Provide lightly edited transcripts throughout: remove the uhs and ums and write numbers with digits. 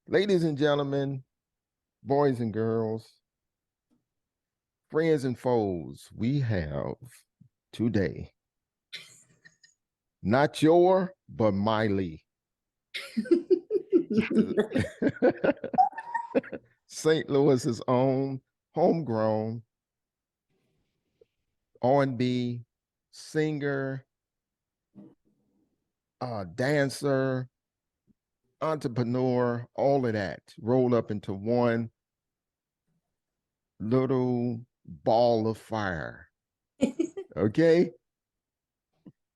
Ladies and gentlemen, boys and girls, friends and foes, we have today not your, but Mai Lee, St. Louis's own homegrown R&B singer, dancer, entrepreneur, all of that rolled up into one little ball of fire. Okay,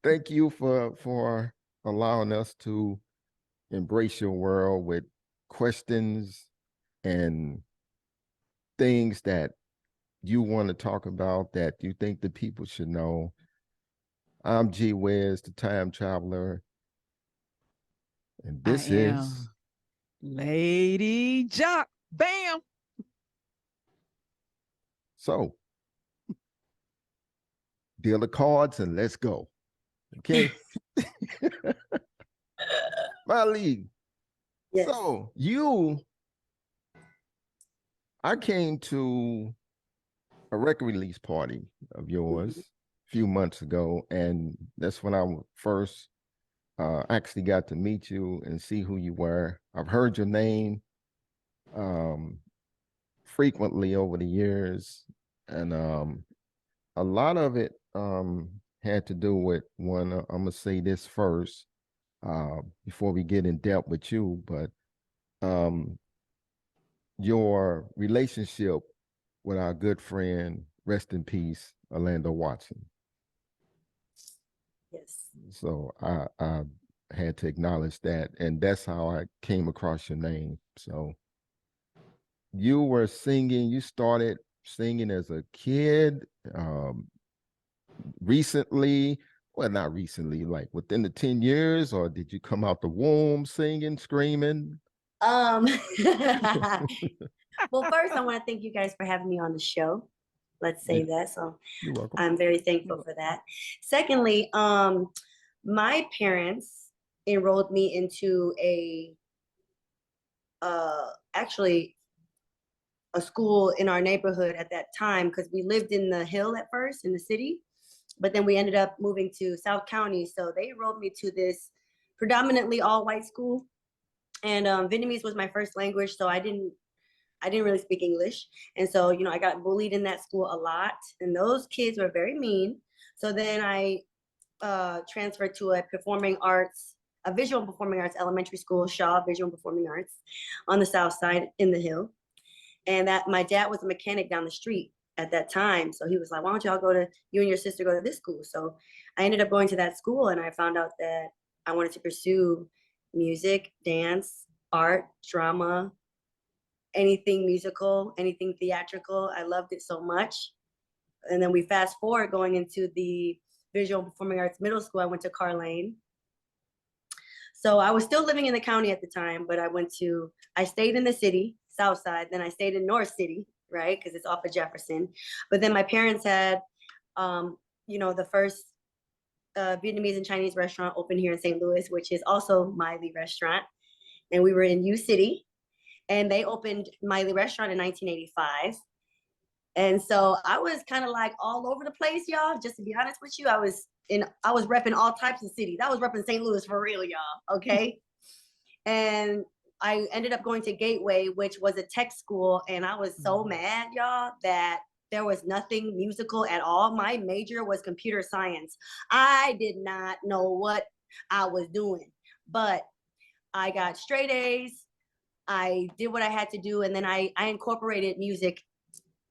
thank you for allowing us to embrace your world with questions and things that you want to talk about that you think the people should know. I'm G Wiz, the time traveler, and I this is am Lady Jock. Bam. so deal the cards and let's go. Okay. My league. Yes. So I came to a record release party of yours a few months ago, and that's when I first actually got to meet you and see who you were. I've heard your name um, frequently over the years, and a lot of it had to do with one. I'm gonna say this first before we get in depth with you, but um, your relationship with our good friend, rest in peace, Orlando Watson. Yes. So I had to acknowledge that, and that's how I came across your name. So you were singing. You started singing as a kid. Recently, well, not recently, like within the 10 years, or did you come out the womb singing, screaming? Um, well, first, I want to thank you guys for having me on the show. Let's say that. So You're welcome. I'm very thankful for that. Secondly, my parents enrolled me into actually a school in our neighborhood at that time because we lived in the hill at first in the city, but then we ended up moving to South County. So they enrolled me to this predominantly all white school, and Vietnamese was my first language, so I didn't really speak English. And so, I got bullied in that school a lot. And those kids were very mean. So then I transferred to a visual performing arts elementary school, Shaw Visual Performing Arts, on the south side in the hill. And that my dad was a mechanic down the street at that time. So he was like, why don't you and your sister go to this school? So I ended up going to that school, and I found out that I wanted to pursue music, dance, art, drama, anything musical, anything theatrical. I loved it so much. And then we fast forward going into the visual performing arts middle school. I went to Carlane. So I was still living in the county at the time, but I stayed in the city, South Side. Then I stayed in North City, right? Because it's off of Jefferson. But then my parents had, the first Vietnamese and Chinese restaurant open here in St. Louis, which is also Mai Lee restaurant. And we were in U City, and they opened Mai Lee restaurant in 1985. And so I was kind of like all over the place, y'all. Just to be honest with you, I was repping all types of cities. I was repping St. Louis for real, y'all. Okay. And I ended up going to Gateway, which was a tech school. And I was so mad, y'all, that there was nothing musical at all. My major was computer science. I did not know what I was doing, but I got straight A's. I did what I had to do. And then I incorporated music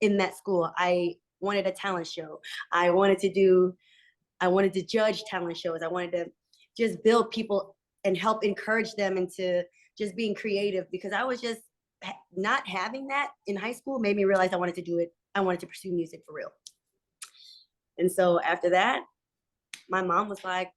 in that school. I wanted a talent show. I wanted to judge talent shows. I wanted to just build people and help encourage them into just being creative, because I was just not having that in high school made me realize I wanted to do it. I wanted to pursue music for real. And so after that, my mom was like,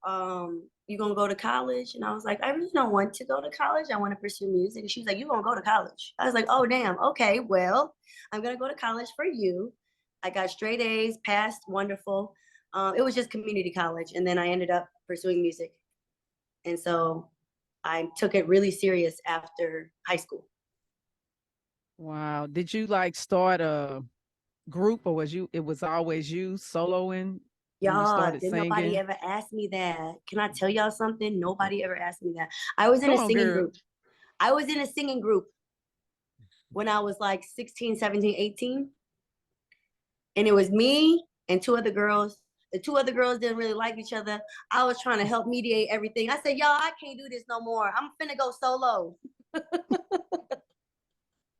you gonna go to college? And I was like, I really don't want to go to college. I want to pursue music. And she was like, you gonna go to college? I was like, oh damn, okay, well, I'm gonna go to college for you. I got straight A's, passed, wonderful. It was just community college. And then I ended up pursuing music. And so I took it really serious after high school. Wow. Did you like start a group, or it was always you soloing when you Y'all, started did nobody singing? ever ask me that? Can I tell y'all something? Nobody ever asked me that. I was in Come a on, singing girl. group. I was in a singing group when I was like 16, 17, 18. And it was me and two other girls. The two other girls didn't really like each other. I was trying to help mediate everything. I said, y'all, I can't do this no more. I'm finna go solo.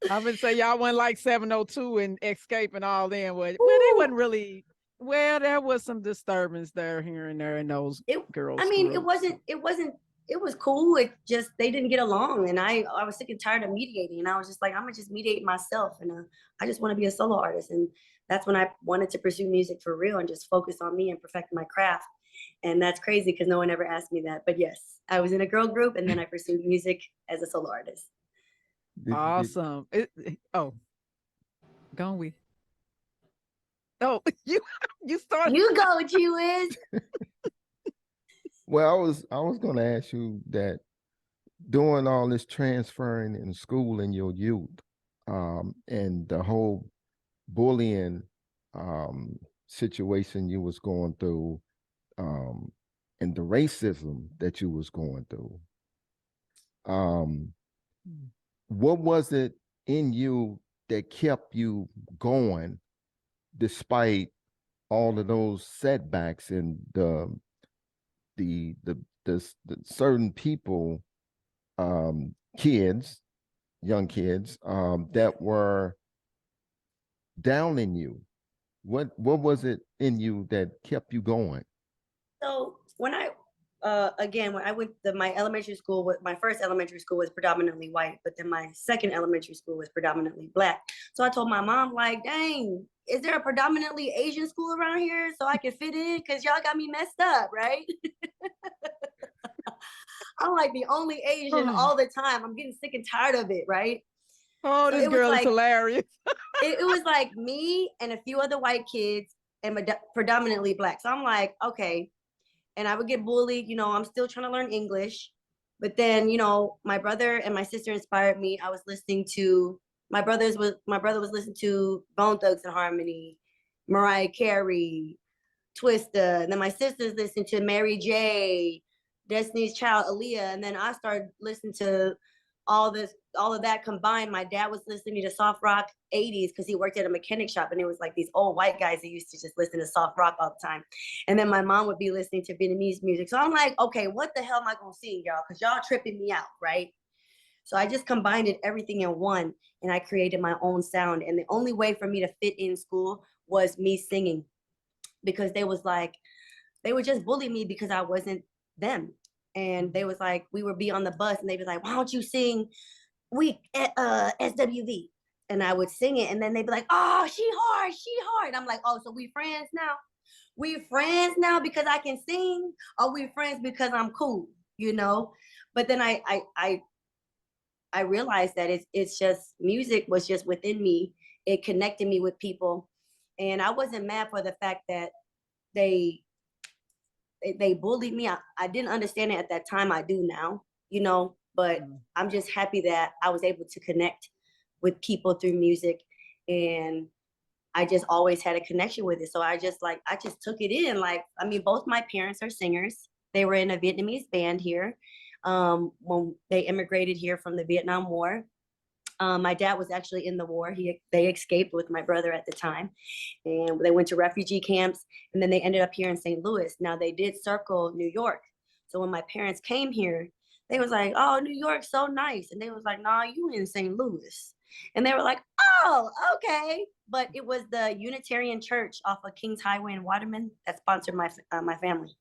I would say y'all went like 702 and Escape and all then. Well, they Ooh, wasn't really, well, there was some disturbance there, here and there in those it, I girls' mean, groups. it was cool. It just, they didn't get along. And I was sick and tired of mediating. And I was just like, I'm gonna just mediate myself. And I just want to be a solo artist. And that's when I wanted to pursue music for real and just focus on me and perfect my craft. And that's crazy because no one ever asked me that. But yes, I was in a girl group and then I pursued music as a solo artist. Did Awesome. Oh, gone with. Oh, you started. You go, G Wiz. well, I was gonna ask you that doing all this transferring in school in your youth, and the whole bullying situation you was going through, um, and the racism that you was going through. Um, what was it in you that kept you going despite all of those setbacks and the certain people, kids, young kids, that were down in you? What was it in you that kept you going? So when I again when I went to my elementary school, my first elementary school was predominantly white, but then my second elementary school was predominantly black. So I told my mom, like, dang, is there a predominantly Asian school around here so I can fit in? Cause y'all got me messed up, right? I'm like the only Asian Oh, all the time. I'm getting sick and tired of it, right? oh, So this girl is hilarious. it was like me and a few other white kids and predominantly black. So I'm like, okay. And I would get bullied. I'm still trying to learn English. But then, my brother and my sister inspired me. I was listening to my brother was listening to Bone Thugs and Harmony, Mariah Carey, Twista. And then my sister's listening to Mary J, Destiny's Child, Aaliyah. And then I started listening to all of that combined. My dad was listening to soft rock 80s because he worked at a mechanic shop, and it was like these old white guys that used to just listen to soft rock all the time. And then my mom would be listening to Vietnamese music. So I'm like, okay, what the hell am I gonna sing, y'all? Because y'all tripping me out, right? So I just combined everything in one, and I created my own sound. And the only way for me to fit in school was me singing, because they would just bully me because I wasn't them. And they was like, we would be on the bus and they'd be like, why don't you sing week at SWV? And I would sing it, and then they'd be like, oh, she hard. I'm like, oh, so we friends now? We friends now because I can sing? Or we friends because I'm cool, you know? But then I realized that it's just music was just within me. It connected me with people. And I wasn't mad for the fact that they they bullied me. I didn't understand it at that time. I do now, but I'm just happy that I was able to connect with people through music. And I just always had a connection with it. So I just took it in. Like, I mean, both my parents are singers. They were in a Vietnamese band here when they immigrated here from the Vietnam War. My dad was actually in the war. They escaped with my brother at the time, and they went to refugee camps, and then they ended up here in St. Louis. Now they did circle New York. So when my parents came here, they was like, "Oh, New York's so nice," and they was like, "Nah, you in St. Louis," and they were like, "Oh, okay." But it was the Unitarian Church off of Kings Highway in Waterman that sponsored my family.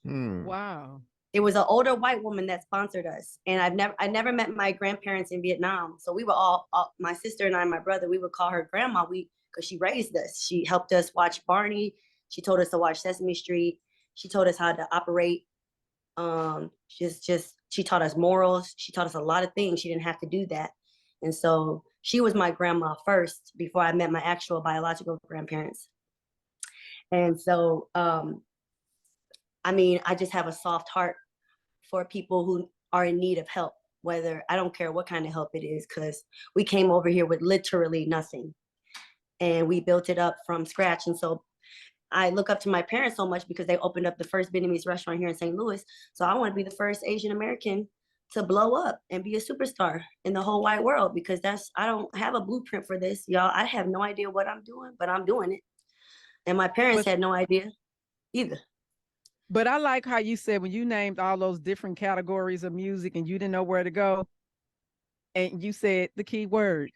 Hmm. Wow. It was an older white woman that sponsored us, and I never met my grandparents in Vietnam. So we were all my sister and I, my brother, we would call her grandma. Because she raised us. She helped us watch Barney. She told us to watch Sesame Street. She told us how to operate. She taught us morals. She taught us a lot of things. She didn't have to do that, and so she was my grandma first before I met my actual biological grandparents. And so, I mean, I just have a soft heart for people who are in need of help, whether I don't care what kind of help it is, because we came over here with literally nothing and we built it up from scratch. And so I look up to my parents so much because they opened up the first Vietnamese restaurant here in St. Louis. So I want to be the first Asian American to blow up and be a superstar in the whole wide world, because I don't have a blueprint for this, y'all. I have no idea what I'm doing, but I'm doing it. And my parents had no idea either. But I like how you said when you named all those different categories of music and you didn't know where to go, and you said the key word.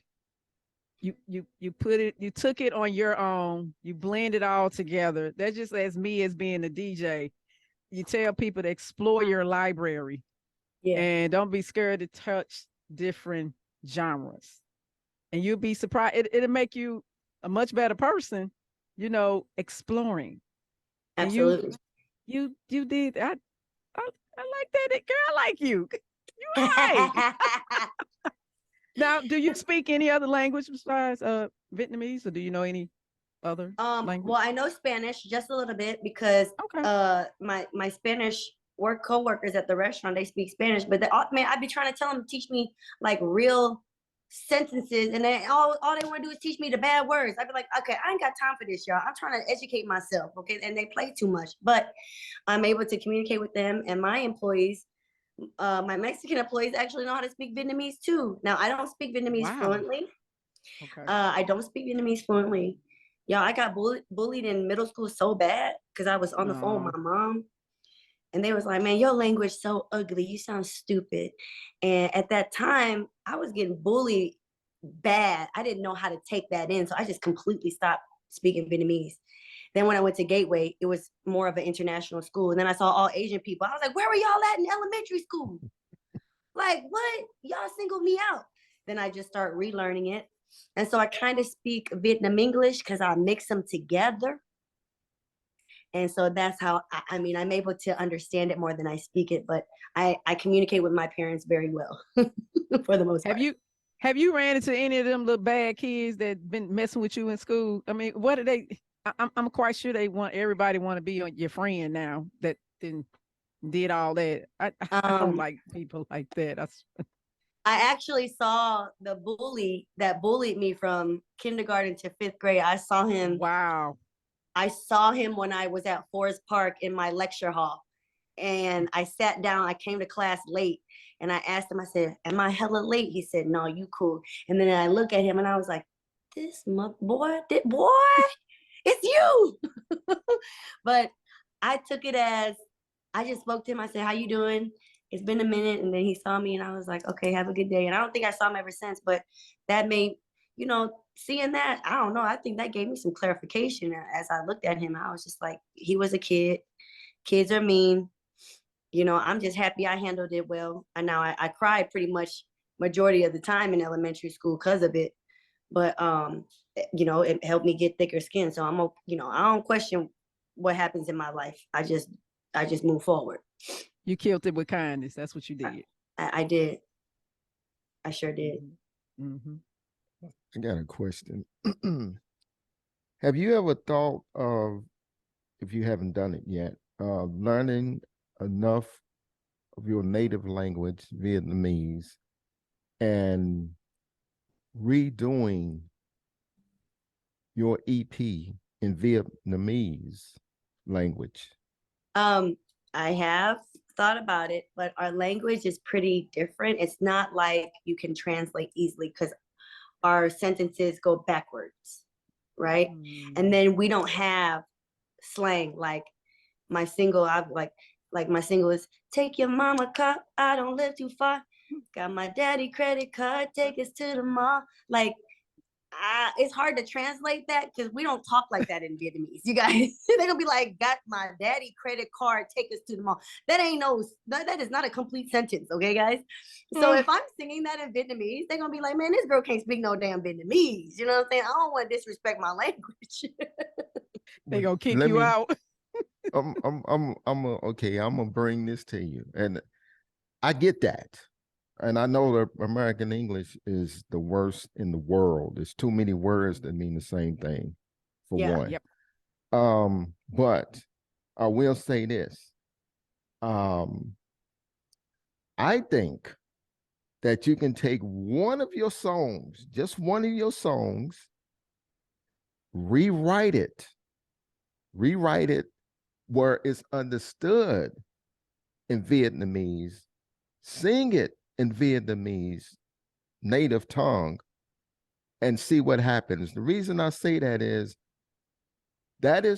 You put it, you took it on your own, you blend it all together. That's just as me as being a DJ. You tell people to explore your library. Yeah. And don't be scared to touch different genres. And you'll be surprised. It'll make you a much better person, exploring. Absolutely. And you did. I like that. Girl, I like you. You all right. Now, do you speak any other language besides Vietnamese, or do you know any other language? Well, I know Spanish just a little bit because my Spanish coworkers at the restaurant, they speak Spanish, but man, I'd be trying to tell them to teach me like real sentences, and then all they want to do is teach me the bad words. I'd be like, okay, I ain't got time for this, y'all. I'm trying to educate myself, okay? And they play too much, but I'm able to communicate with them, and my employees, my Mexican employees actually know how to speak Vietnamese too. Now, I don't speak Vietnamese fluently. Okay. I don't speak Vietnamese fluently. Y'all, I got bullied in middle school so bad because I was on the phone with my mom. And they was like, man, your language so ugly. You sound stupid. And at that time, I was getting bullied bad. I didn't know how to take that in. So I just completely stopped speaking Vietnamese. Then when I went to Gateway, it was more of an international school. And then I saw all Asian people. I was like, where were y'all at in elementary school? Like, what? Y'all singled me out. Then I just start relearning it. And so I kind of speak Vietnam English because I mix them together. And so that's how, I'm able to understand it more than I speak it, but I communicate with my parents very well for the most part. Have you ran into any of them little bad kids that been messing with you in school? I mean, what are they? I'm quite sure everybody want to be your friend now that did all that. I don't like people like that. I actually saw the bully that bullied me from kindergarten to 5th grade. I saw him. Wow. I saw him when I was at Forest Park in my lecture hall. And I sat down, I came to class late, and I asked him, I said, am I hella late? He said, no, you cool. And then I look at him and I was like, boy, it's you. But I took it as, I just spoke to him. I said, how you doing? It's been a minute. And then he saw me and I was like, okay, have a good day. And I don't think I saw him ever since, but that made, seeing that, I don't know, I think that gave me some clarification. As I looked at him, I was just like, he was a kid. Kids are mean. I'm just happy I handled it well. And now I cried pretty much majority of the time in elementary school because of it. But, it helped me get thicker skin. So I don't question what happens in my life. I just move forward. You killed it with kindness. That's what you did. I did. I sure did. Mm-hmm. I got a question. Have you ever thought of, if you haven't done it yet, learning enough of your native language, Vietnamese, and redoing your EP in Vietnamese language? I have thought about it, but our language is pretty different. It's not like you can translate easily because our sentences go backwards, right? And then we don't have slang like my single. My single is "Take your mama car, I don't live too far. Got my daddy credit card, take us to the mall." Like, it's hard to translate that because we don't talk like that in Vietnamese. You guys, they're gonna be like, "Got my daddy credit card, take us to the mall." That is not a complete sentence, okay, guys? So if I'm singing that in Vietnamese, they're gonna be like, "Man, this girl can't speak no damn Vietnamese." You know what I'm saying? I don't want to disrespect my language. They gonna kick you out. I'm gonna bring this to you, and I get that. And I know that American English is the worst in the world. There's too many words that mean the same thing, for one. Yep. But I will say this. I think that you can take one of your songs, just one of your songs, rewrite it where it's understood in Vietnamese, sing it in Vietnamese native tongue, and see what happens. The reason I say that is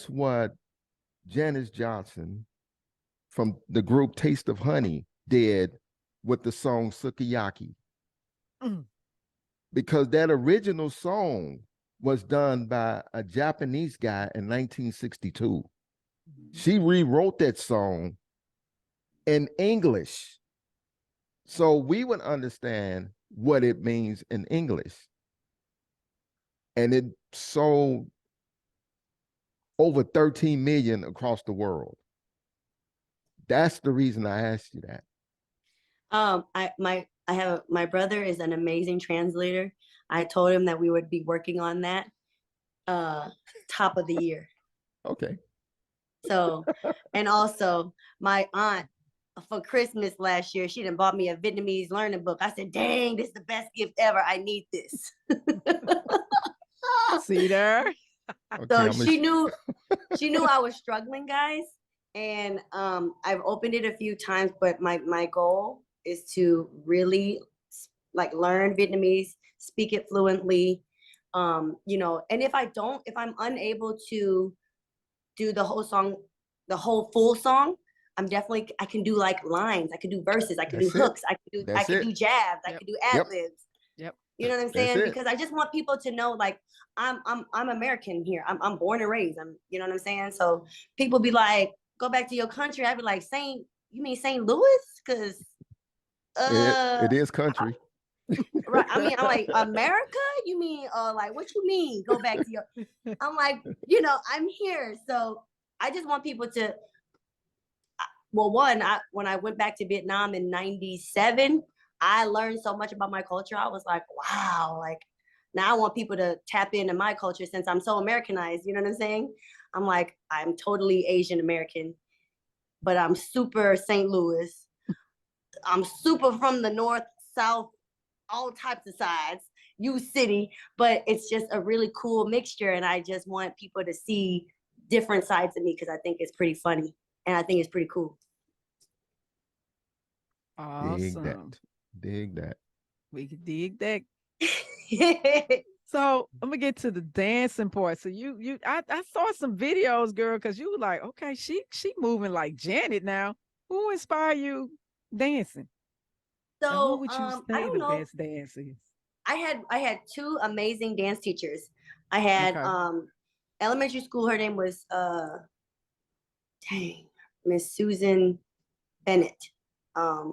what Janice Johnson from the group Taste of Honey did with the song Sukiyaki. Mm. Because that original song was done by a Japanese guy in 1962. She rewrote that song in English so we would understand what it means in English. And it sold over 13 million across the world. That's the reason I asked you that. My brother is an amazing translator. I told him that we would be working on that top of the year. Okay. So, and also my aunt for Christmas last year, she done bought me a Vietnamese learning book. I said, dang, this is the best gift ever. I need this. See there? So she knew I was struggling, guys. And I've opened it a few times, but my goal is to really like learn Vietnamese, speak it fluently. You know, and if I'm unable to do the whole song, the whole full song, I can do like lines, I can do verses, I can do hooks, I can do jabs, I can do ad libs. Yep. You know what I'm saying? Because I just want people to know, like, I'm American here. I'm born and raised. You know what I'm saying? So people be like, go back to your country. I'd be like, you mean St. Louis? Because it is country. Right. I mean, I'm like, America? You mean like what you mean? Go back to your I'm like, you know, I'm here. So I just want people to well, when I went back to Vietnam in 97, I learned so much about my culture. I was like, wow, like now I want people to tap into my culture since I'm so Americanized. You know what I'm saying? I'm like, I'm totally Asian American, but I'm super St. Louis. I'm super from the north, south, all types of sides, U City, but it's just a really cool mixture. And I just want people to see different sides of me because I think it's pretty funny and I think it's pretty cool. Awesome. Dig that. We can dig that. So I'm gonna get to the dancing part. So I saw some videos, girl, because you were like, okay, she moving like Janet now. Who inspired you dancing? So who would you I say don't the know. best dance is? I had two amazing dance teachers. I had elementary school. Her name was Miss Susan Bennett.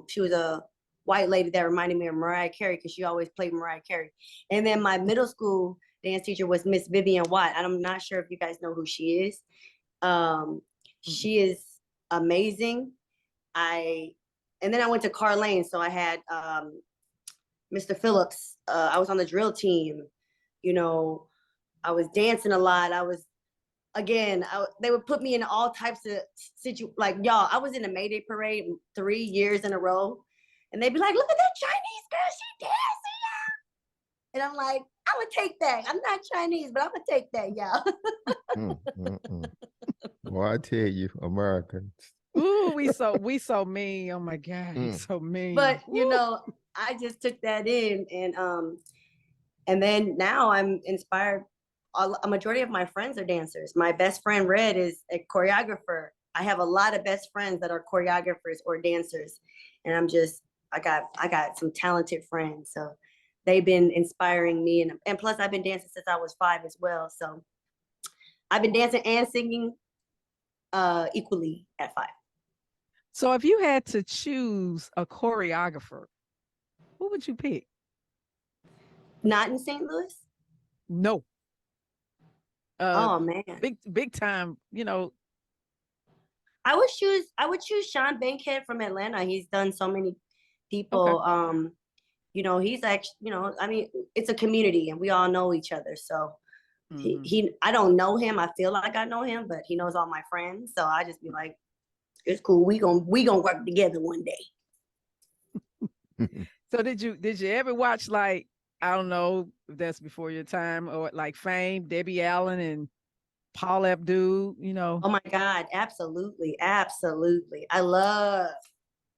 She was a white lady that reminded me of Mariah Carey because she always played Mariah Carey. And then my middle school dance teacher was Miss Vivian Watt. And I'm not sure if you guys know who she is. She is amazing. And then I went to Carlane, so I had Mr. Phillips. I was on the drill team. You know, I was dancing a lot. They would put me in all types of like y'all. I was in a Mayday parade 3 years in a row, and they'd be like, "Look at that Chinese girl, she dancing, y'all." And I'm like, "I'm gonna take that. I'm not Chinese, but I'm gonna take that, y'all." Well, I tell you, Americans. Ooh, we so mean. Oh my God, he's so mean. But you know, I just took that in, and then now I'm inspired. A majority of my friends are dancers. My best friend Red is a choreographer. I have a lot of best friends that are choreographers or dancers, and I got some talented friends. So they've been inspiring me, and plus I've been dancing since I was 5 as well. So I've been dancing and singing equally at 5. So if you had to choose a choreographer, who would you pick? Not in St. Louis? No. Oh man. Big time, you know. I would choose Sean Bankhead from Atlanta. He's done so many people. Okay. You know, he's actually, you know, I mean, it's a community and we all know each other. So I don't know him. I feel like I know him, but he knows all my friends. So I just be like, it's cool. We gonna work together one day. So did you ever watch, like, I don't know if that's before your time, or like Fame, Debbie Allen and Paul Abdul, you know? Oh my God, absolutely, absolutely. I love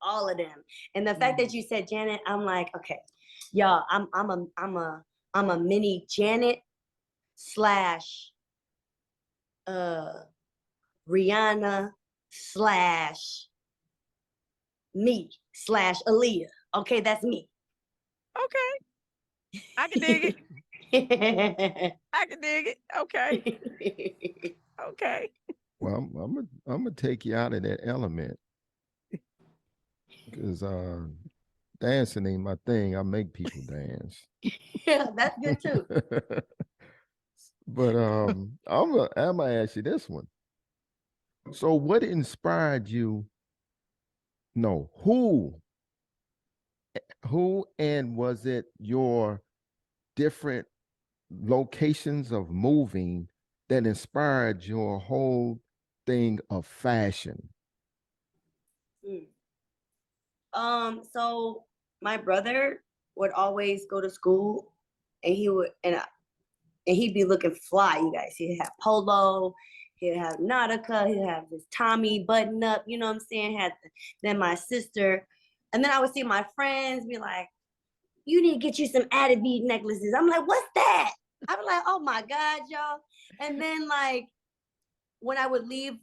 all of them. And the fact that you said Janet, I'm like, okay, y'all, I'm a mini Janet slash Rihanna slash me slash Aaliyah. Okay, that's me. Okay, I can dig it. I can dig it. Okay, okay. Well, I'm gonna take you out of that element because dancing ain't my thing. I make people dance. Yeah, that's good too. But I'm gonna ask you this one. So what inspired you? No, who and was it your different locations of moving that inspired your whole thing of fashion? Mm. So my brother would always go to school and he would and he'd be looking fly, you guys. He'd have polo, he'd have Nautica, he'd have this Tommy button up, you know what I'm saying? Then my sister, and then I would see my friends be like, you need to get you some added bead necklaces. I'm like, what's that? I was like, oh my God, y'all. And then like when I would leave,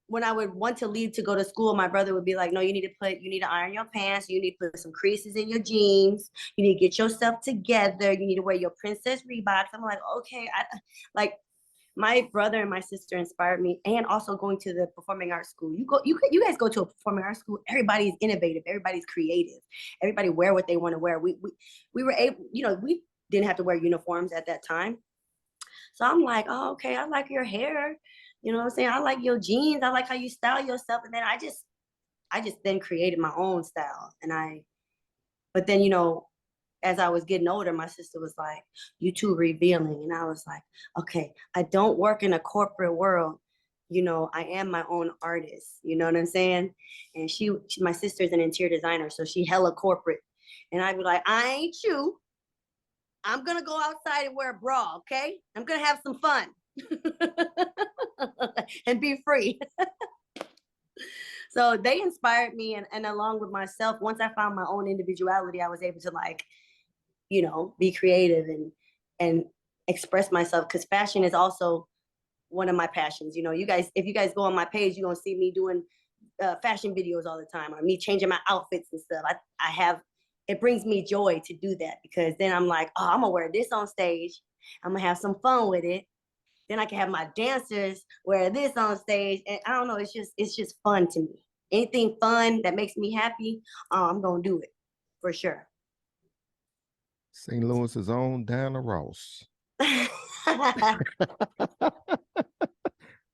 when I would want to leave to go to school, my brother would be like, no, you need to iron your pants. You need to put some creases in your jeans. You need to get yourself together. You need to wear your princess Reeboks. I'm like, okay. Like my brother and my sister inspired me, and also going to the performing arts school. You guys go to a performing arts school. Everybody's innovative. Everybody's creative. Everybody wear what they want to wear. We were able, we didn't have to wear uniforms at that time. So I'm like, oh, okay, I like your hair. You know what I'm saying? I like your jeans. I like how you style yourself. And then I just then created my own style. But then, as I was getting older, my sister was like, you too revealing. And I was like, okay, I don't work in a corporate world. I am my own artist. You know what I'm saying? And my sister's an interior designer, so she hella corporate. And I'd be like, I ain't you. I'm gonna go outside and wear a bra, okay? I'm gonna have some fun and be free. So they inspired me, and along with myself, once I found my own individuality, I was able to be creative and express myself, because fashion is also one of my passions. If you guys go on my page, you're gonna see me doing fashion videos all the time, or me changing my outfits and stuff. It brings me joy to do that, because then I'm like, oh, I'm gonna wear this on stage. I'm gonna have some fun with it. Then I can have my dancers wear this on stage. And I don't know, it's just fun to me. Anything fun that makes me happy, I'm gonna do it for sure. St. Louis's own Diana Ross.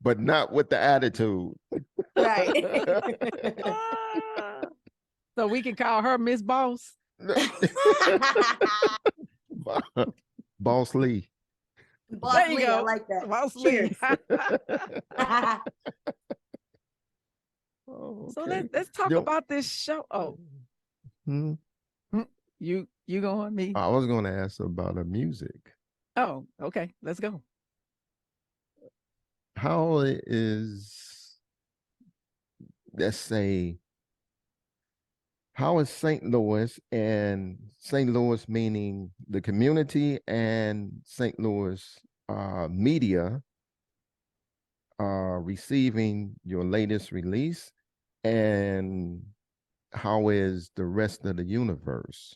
But not with the attitude. Right. So we can call her Miss Boss. Boss Lee. Boss There you Lee, go. I like that. Boss Cheers. Oh, So okay. let's talk about this show. Oh, Hmm? you going, me? I was going to ask about her music. Oh, okay. Let's go. How is, let's say, how is St. Louis, and St. Louis meaning the community, and St. Louis media receiving your latest release, and how is the rest of the universe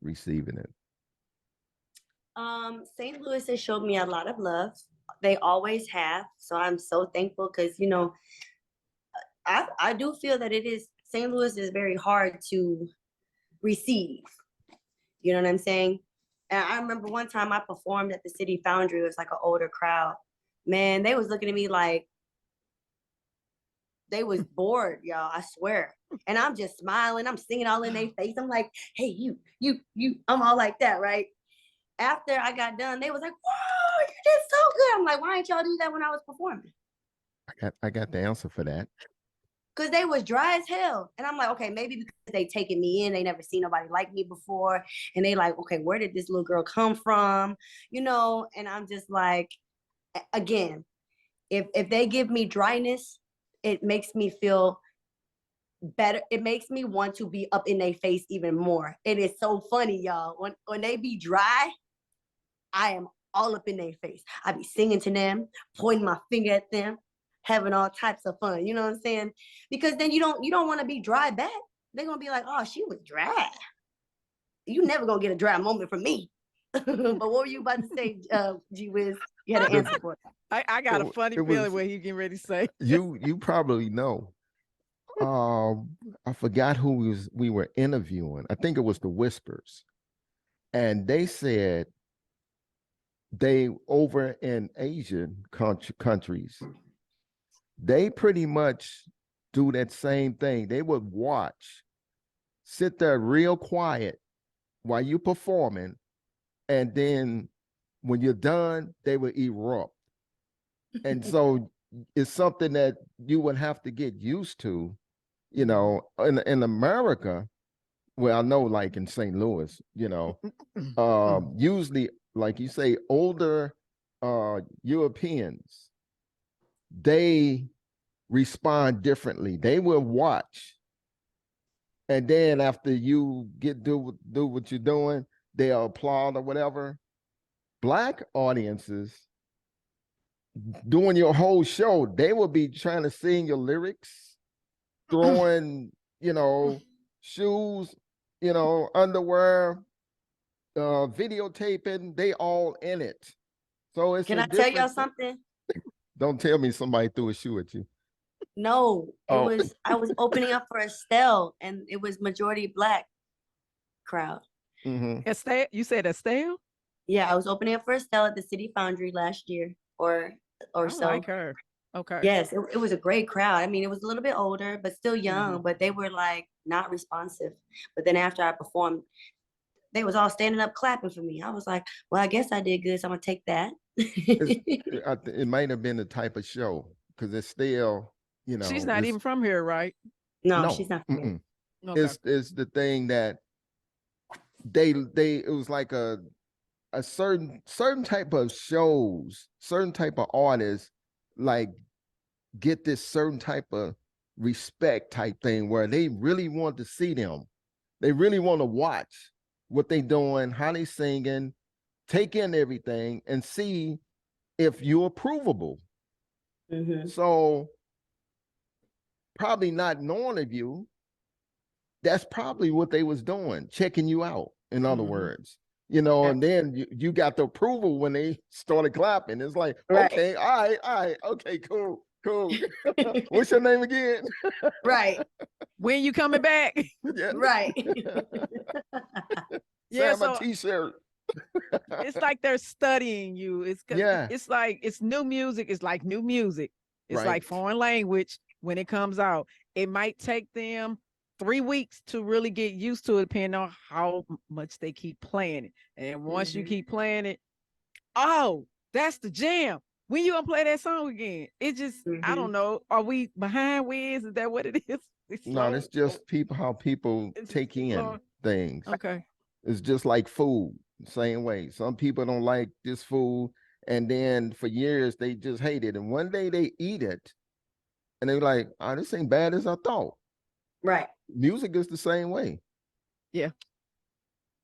receiving it? St. Louis has showed me a lot of love. They always have. So I'm so thankful, because, I do feel that St. Louis is very hard to receive. You know what I'm saying? And I remember one time I performed at the City Foundry. It was like an older crowd. Man, they was looking at me like they was bored, y'all. I swear. And I'm just smiling. I'm singing all in their face. I'm like, hey, you. I'm all like that, right? After I got done, they was like, whoa, you did so good. I'm like, why didn't y'all do that when I was performing? I got the answer for that. because they was dry as hell. And I'm like, okay, maybe because they taking me in, they never seen nobody like me before. And they like, okay, where did this little girl come from? You know, and I'm just like, again, if they give me dryness, it makes me feel better. It makes me want to be up in their face even more. It is so funny, y'all. When they be dry, I am all up in their face. I be singing to them, pointing my finger at them, having all types of fun. You know what I'm saying? Because then you don't want to be dry back. They're gonna be like, oh, she was dry. You never gonna get a dry moment from me. But what were you about to say, G Wiz? You had an The- answer for it. I got a It- funny it feeling was- what he getting ready to say. you probably know. I forgot who we were interviewing. I think it was the Whispers, and they said they over in Asian countries, they pretty much do that same thing. They would watch, sit there real quiet while you performing, and then when you're done, they will erupt. And so it's something that you would have to get used to, you know, in America. Well, I know like in St. Louis, you know, usually, like you say, older Europeans, they respond differently. They will watch, and then after you do what you're doing, they'll applaud or whatever. Black audiences doing your whole show, they will be trying to sing your lyrics, throwing, you know, shoes, you know, underwear, videotaping, they all in it. So it's Can a I tell y'all different. something? Don't tell me somebody threw a shoe at you. No, Oh. I was opening up for Estelle, and it was majority Black crowd. Mm-hmm. Estelle, you said Estelle? Yeah, I was opening up for Estelle at the City Foundry last year or I so. like her. Okay. Yes, it was a great crowd. I mean, it was a little bit older, but still young, Mhm. but they were like not responsive. But then after I performed, they was all standing up clapping for me. I was like, well, I guess I did good, so I'm gonna take that. It might have been the type of show because it's still, you She's know, not it's even from here, right? No, she's no. not from here. Mm-mm. Okay. It's the thing that they it was like a certain type of shows, certain type of artists like get this certain type of respect type thing where they really want to see them. They really want to watch what they doing, how they singing, take in everything and see if you're approvable. Mhm. So probably not knowing of you, that's probably what they was doing, checking you out, in other Mhm. words. You know, Yeah. and then you got the approval when they started clapping. It's like, Right. okay, all right, okay, cool. What's your name again? Right, When you coming back? Yeah. right. Yeah, Sign my so t-shirt. it's like they're studying you. Yeah. It's like it's new music. It's like new music. It's like Right. foreign language when it comes out. It might take them 3 weeks to really get used to it, depending on how much they keep playing it. And once you Mhm. keep playing it, oh, that's the jam. When you gonna play that song again? It just, I Mhm. don't know. Are we behind Wiz? Is that what it is? It's No, slow. that's just people how people It's take in slow. things. Okay. It's just like food, same way. Some people don't like this food, and then for years they just hate it. And one day they eat it and they're like, oh, this ain't bad as I thought. Right. Music is the same way. Yeah.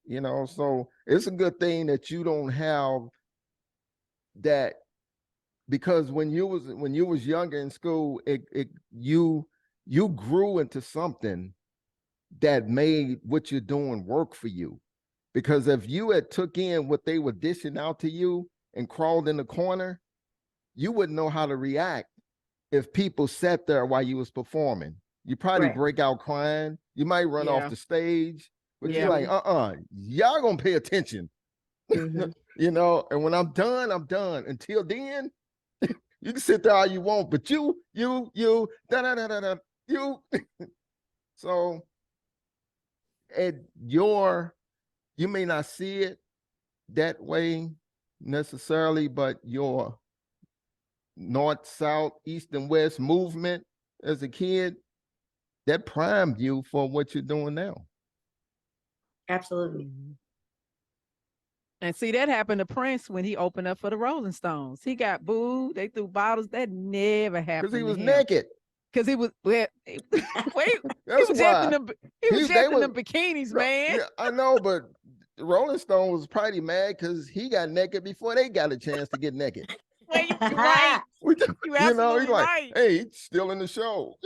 You know, so it's a good thing that you don't have that, because when you was younger in school, you grew into something that made what you're doing work for you. Because if you had took in what they were dishing out to you and crawled in the corner, you wouldn't know how to react if people sat there while you was performing. You probably Right. break out crying. You might run off Yeah. the stage, but you're Yeah. like, y'all gonna pay attention. Mhm. You know, and when I'm done, I'm done. Until then, you can sit there all you want, but you, da da da da da, you. So at you may not see it that way necessarily, but your north, south, east, and west movement as a kid, that primed you for what you're doing now. Absolutely. Mhm. And see, that happened to Prince when he opened up for the Rolling Stones. He got booed. They threw bottles. That never Because happened he to was him. naked. Because he was well, wait, he That's was just in why. he was just They in was, them bikinis, no, man. yeah, I know, but Rolling Stone was probably mad because he got naked before they got a chance to get naked. Well, you right. You He's absolutely like, right. hey, he's still in the show.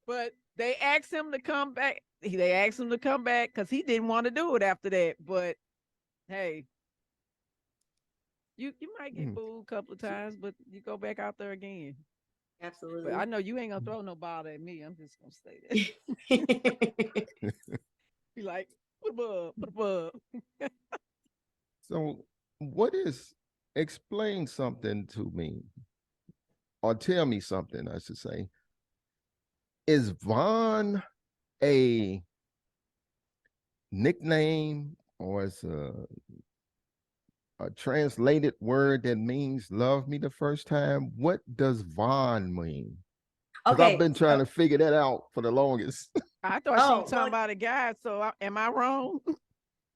But they asked him to come back. They asked him to come back because he didn't want to do it after that. But hey, you might get Hmm. booed a couple of times, but you go back out there again. But Absolutely. I know you ain't gonna throw no bottle at me. I'm just gonna say that. Be like, put above, put above. So, what is, explain something to me, or tell me something, I should say. Is Vaughn a nickname, or is a translated word that means love me the first time? What does Vaughn mean? Because I've Okay. been trying to figure that out for the longest. I thought she was talking about a guy. So am I wrong?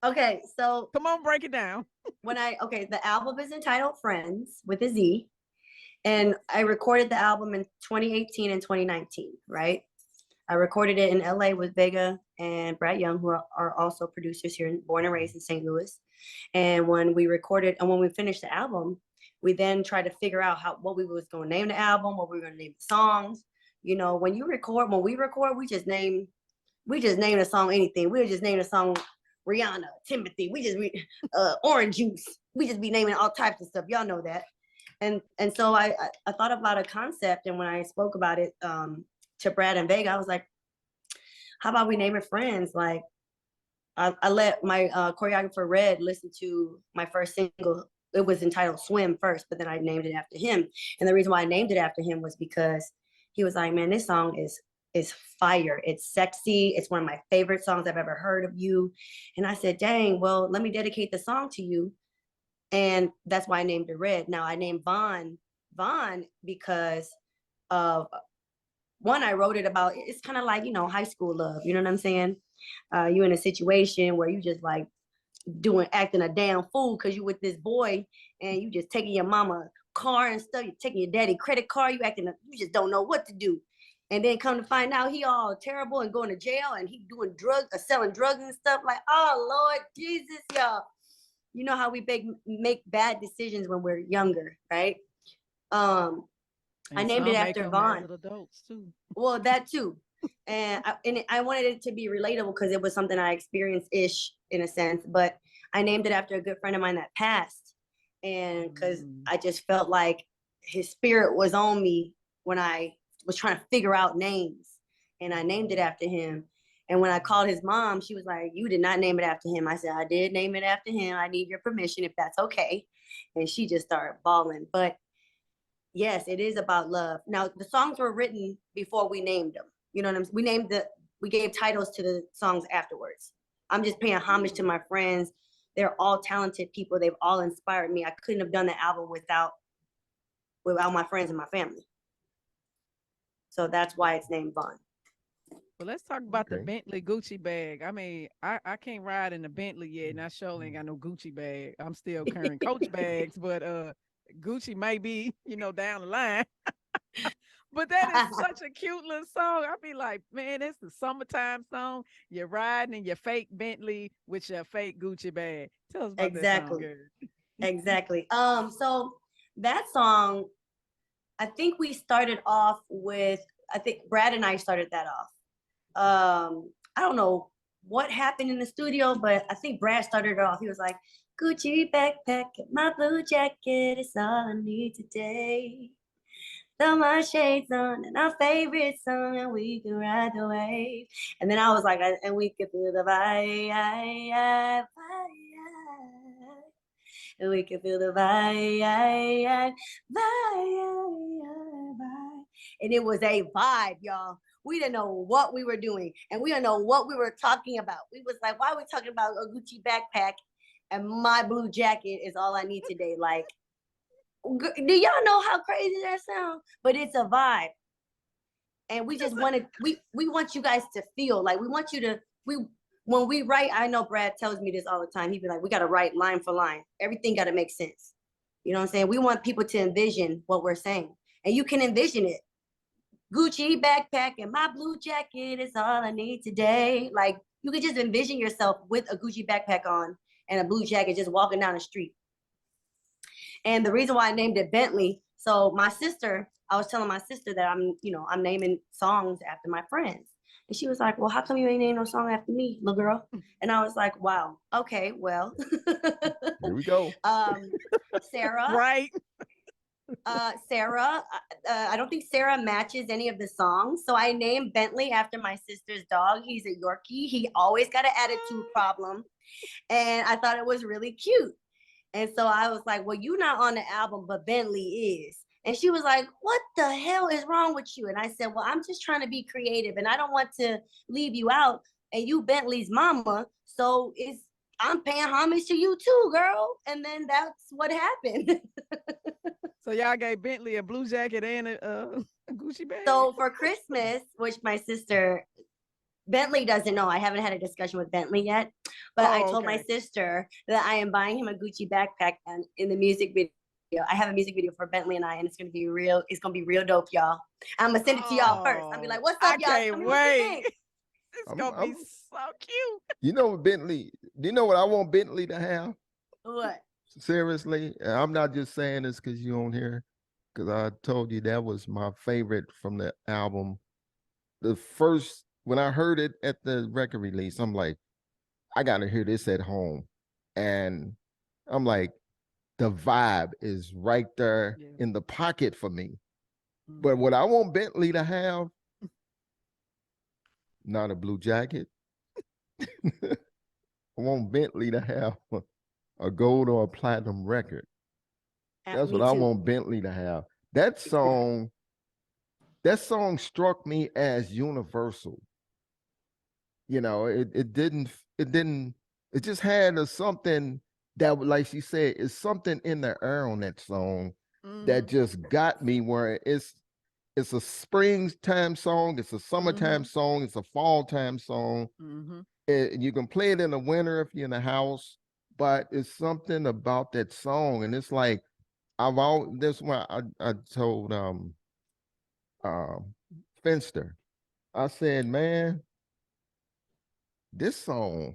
Okay. So Come on, break it down. the album is entitled Friends with a Z. And I recorded the album in 2018 and 2019, right? I recorded it in LA with Vega and Brad Young, who are also producers here, born and raised in St. Louis. And when we finished the album, we then tried to figure out what we was going to name the album, what we were going to name the songs. You know, when we record, we just name a song anything. We would just name a song Rihanna, Timothy. Orange Juice. We just be naming all types of stuff. Y'all know that. And so I thought about a concept, and when I spoke about it to Brad and Vega, I was like, how about we name it Friends? Like, I let my choreographer Red listen to my first single. It was entitled Swim first, but then I named it after him. And the reason why I named it after him was because he was like, man, this song is fire. It's sexy. It's one of my favorite songs I've ever heard of you. And I said, dang, well, let me dedicate the song to you. And that's why I named it Red. Now I named Vaughn because of one, I wrote it about, it's kind of like, high school love. You know what I'm saying? You in a situation where you just like acting a damn fool because you with this boy and you just taking your mama car and stuff. You're taking your daddy credit card. You just don't know what to do. And then come to find out he all terrible and going to jail and he doing drugs or selling drugs and stuff. Like, oh Lord Jesus, y'all. You know how we make bad decisions when we're younger, right? I named it after Vaughn. As adults too. Well, that too. And I wanted it to be relatable because it was something I experienced ish in a sense, but I named it after a good friend of mine that passed. And because I just felt like his spirit was on me when I was trying to figure out names, and I named it after him. And when I called his mom, she was like, you did not name it after him. I said, I did name it after him. I need your permission if that's okay. And she just started bawling. But yes, it is about love. Now, the songs were written before we named them. You know what I'm saying? We gave titles to the songs afterwards. I'm just paying homage to my friends. They're all talented people. They've all inspired me. I couldn't have done the album without my friends and my family. So that's why it's named Vaughn. Well, let's talk about the Bentley Gucci bag. I mean, I can't ride in the Bentley yet, and I sure ain't got no Gucci bag. I'm still carrying Coach bags, but Gucci may be, down the line. But that is such a cute little song. I'd be like, man, it's the summertime song. You're riding in your fake Bentley with your fake Gucci bag. Tell us about that song, girl. Exactly. So that song, I think we started off with, I think Brad and I started that off. I don't know what happened in the studio, but I think Brad started it off. He was like, Gucci backpack, my blue jacket, it's all I need today. Throw my shades on and our favorite song, and we can ride the wave. And then I was like, and we could feel the vibe. And we can feel the vibe. And it was a vibe, y'all. We didn't know what we were doing, and we didn't know what we were talking about. We was like, why are we talking about a Gucci backpack and my blue jacket is all I need today? Like, do y'all know how crazy that sounds? But it's a vibe. And we just wanted, we want you guys to feel like we want you to, when we write, I know Brad tells me this all the time. He'd be like, we got to write line for line. Everything got to make sense. You know what I'm saying? We want people to envision what we're saying, and you can envision it. Gucci backpack and my blue jacket is all I need today. Like, you could just envision yourself with a Gucci backpack on and a blue jacket just walking down the street. And the reason why I named it Bentley, so my sister, I was telling my sister that I'm naming songs after my friends. And she was like, well, how come you ain't named no song after me, little girl? And I was like, wow, okay, well. Here we go. Sarah. Right. Sarah, I don't think Sarah matches any of the songs. So I named Bentley after my sister's dog. He's a Yorkie. He always got an attitude problem. And I thought it was really cute. And so I was like, well, you're not on the album, but Bentley is. And she was like, what the hell is wrong with you? And I said, well, I'm just trying to be creative and I don't want to leave you out. And you Bentley's mama. So I'm paying homage to you too, girl. And then that's what happened. So y'all gave Bentley a blue jacket and a Gucci bag. So for Christmas, which my sister, Bentley doesn't know. I haven't had a discussion with Bentley yet, but I told my sister that I am buying him a Gucci backpack, and in the music video, I have a music video for Bentley and I, and it's gonna be real. It's gonna be real dope, y'all. I'm gonna send it to y'all first. I'll be like, "What's up, y'all? I can't wait. It's gonna be so cute." You know, Bentley. Do you know what I want Bentley to have? What? Seriously, and I'm not just saying this because you on here, because I told you that was my favorite from the album. When I heard it at the record release, I'm like, I gotta hear this at home. And I'm like, the vibe is right there in the pocket for me. But what I want Bentley to have, not a blue jacket. I want Bentley to have a gold or a platinum record. That's what I want Bentley to have. That song struck me as universal. You know, it just had something that, like she said, is something in the air on that song that just got me where it's a springtime song, it's a summertime song, it's a fall time song. You can play it in the winter if you're in the house, but it's something about that song. And it's like, that's why I told Finster, I said, man, this song,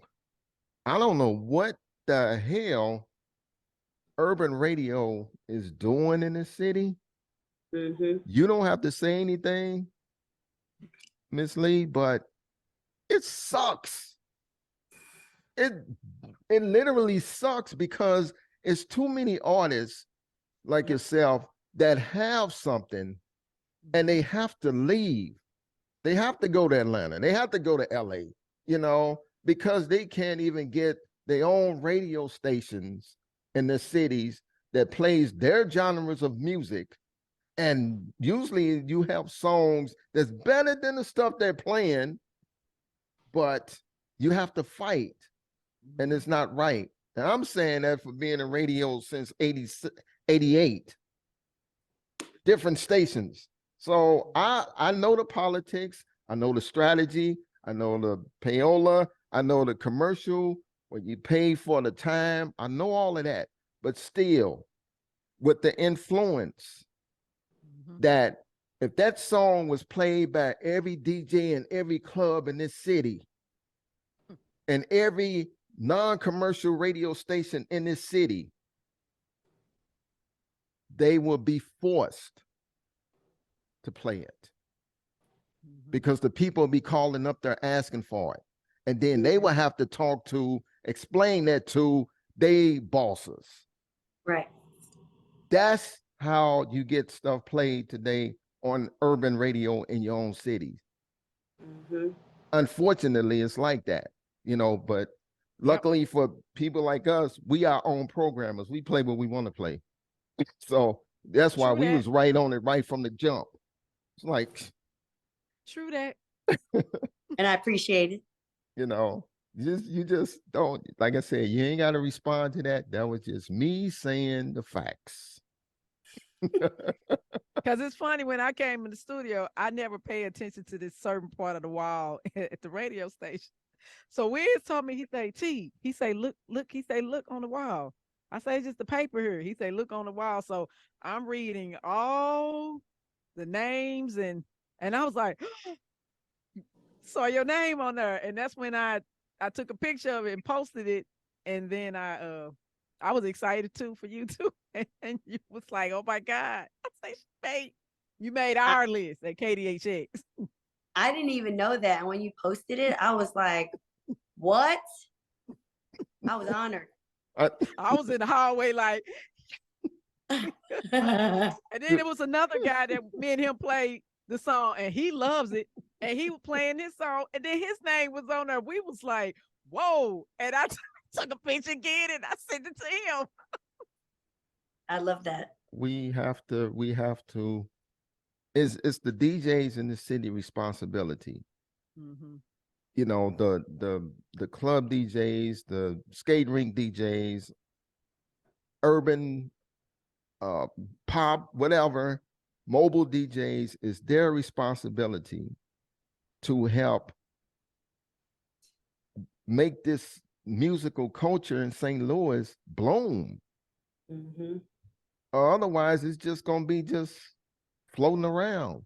I don't know what the hell urban radio is doing in this city. You don't have to say anything, Miss Lee, but it sucks. It literally sucks because it's too many artists like yourself that have something and they have to leave. They have to go to Atlanta. They have to go to LA, you know, because they can't even get their own radio stations in the cities that plays their genres of music. And usually you have songs that's better than the stuff they're playing, but you have to fight, and it's not right. And I'm saying that for being in radio since 88, different stations. So I know the politics, I know the strategy, I know the payola, I know the commercial, what you pay for the time, I know all of that. But still, with the influence that if that song was played by every DJ in every club in this city and every non-commercial radio station in this city, they will be forced to play it because the people will be calling up there asking for it. And then they will have to explain that to they bosses. Right. That's how you get stuff played today on urban radio in your own cities. Unfortunately, it's like that, you know, but luckily for people like us, we are our own programmers. We play what we want to play. So that's why we was right on it right from the jump. It's like true that. And I appreciate it. You know, you just don't, like I said, you ain't got to respond to that. That was just me saying the facts. Because it's funny, when I came in the studio, I never pay attention to this certain part of the wall at the radio station. So Wiz told me, he say, T, he say, look, he say, look on the wall. I say, it's just the paper here. He say, look on the wall. So I'm reading all the names, and I was like, saw your name on there. And that's when I took a picture of it and posted it. And then I was excited too for you too. And you was like, oh my God. I say, mate, you made I, our list at KDHX. I didn't even know that. And when you posted it, I was like, what? I was honored. I was in the hallway like, and then there was another guy that me and him played the song, and he loves it. And he was playing his song, and then his name was on there. We was like, whoa. And I took a picture again and I sent it to him. I love that. we have to it's the DJs in the city responsibility. Mm-hmm. You know, the club DJs, the skate rink DJs, urban pop, whatever, mobile DJs, is their responsibility to help make this musical culture in St. Louis bloom. Mm-hmm. Or otherwise it's just gonna be just floating around.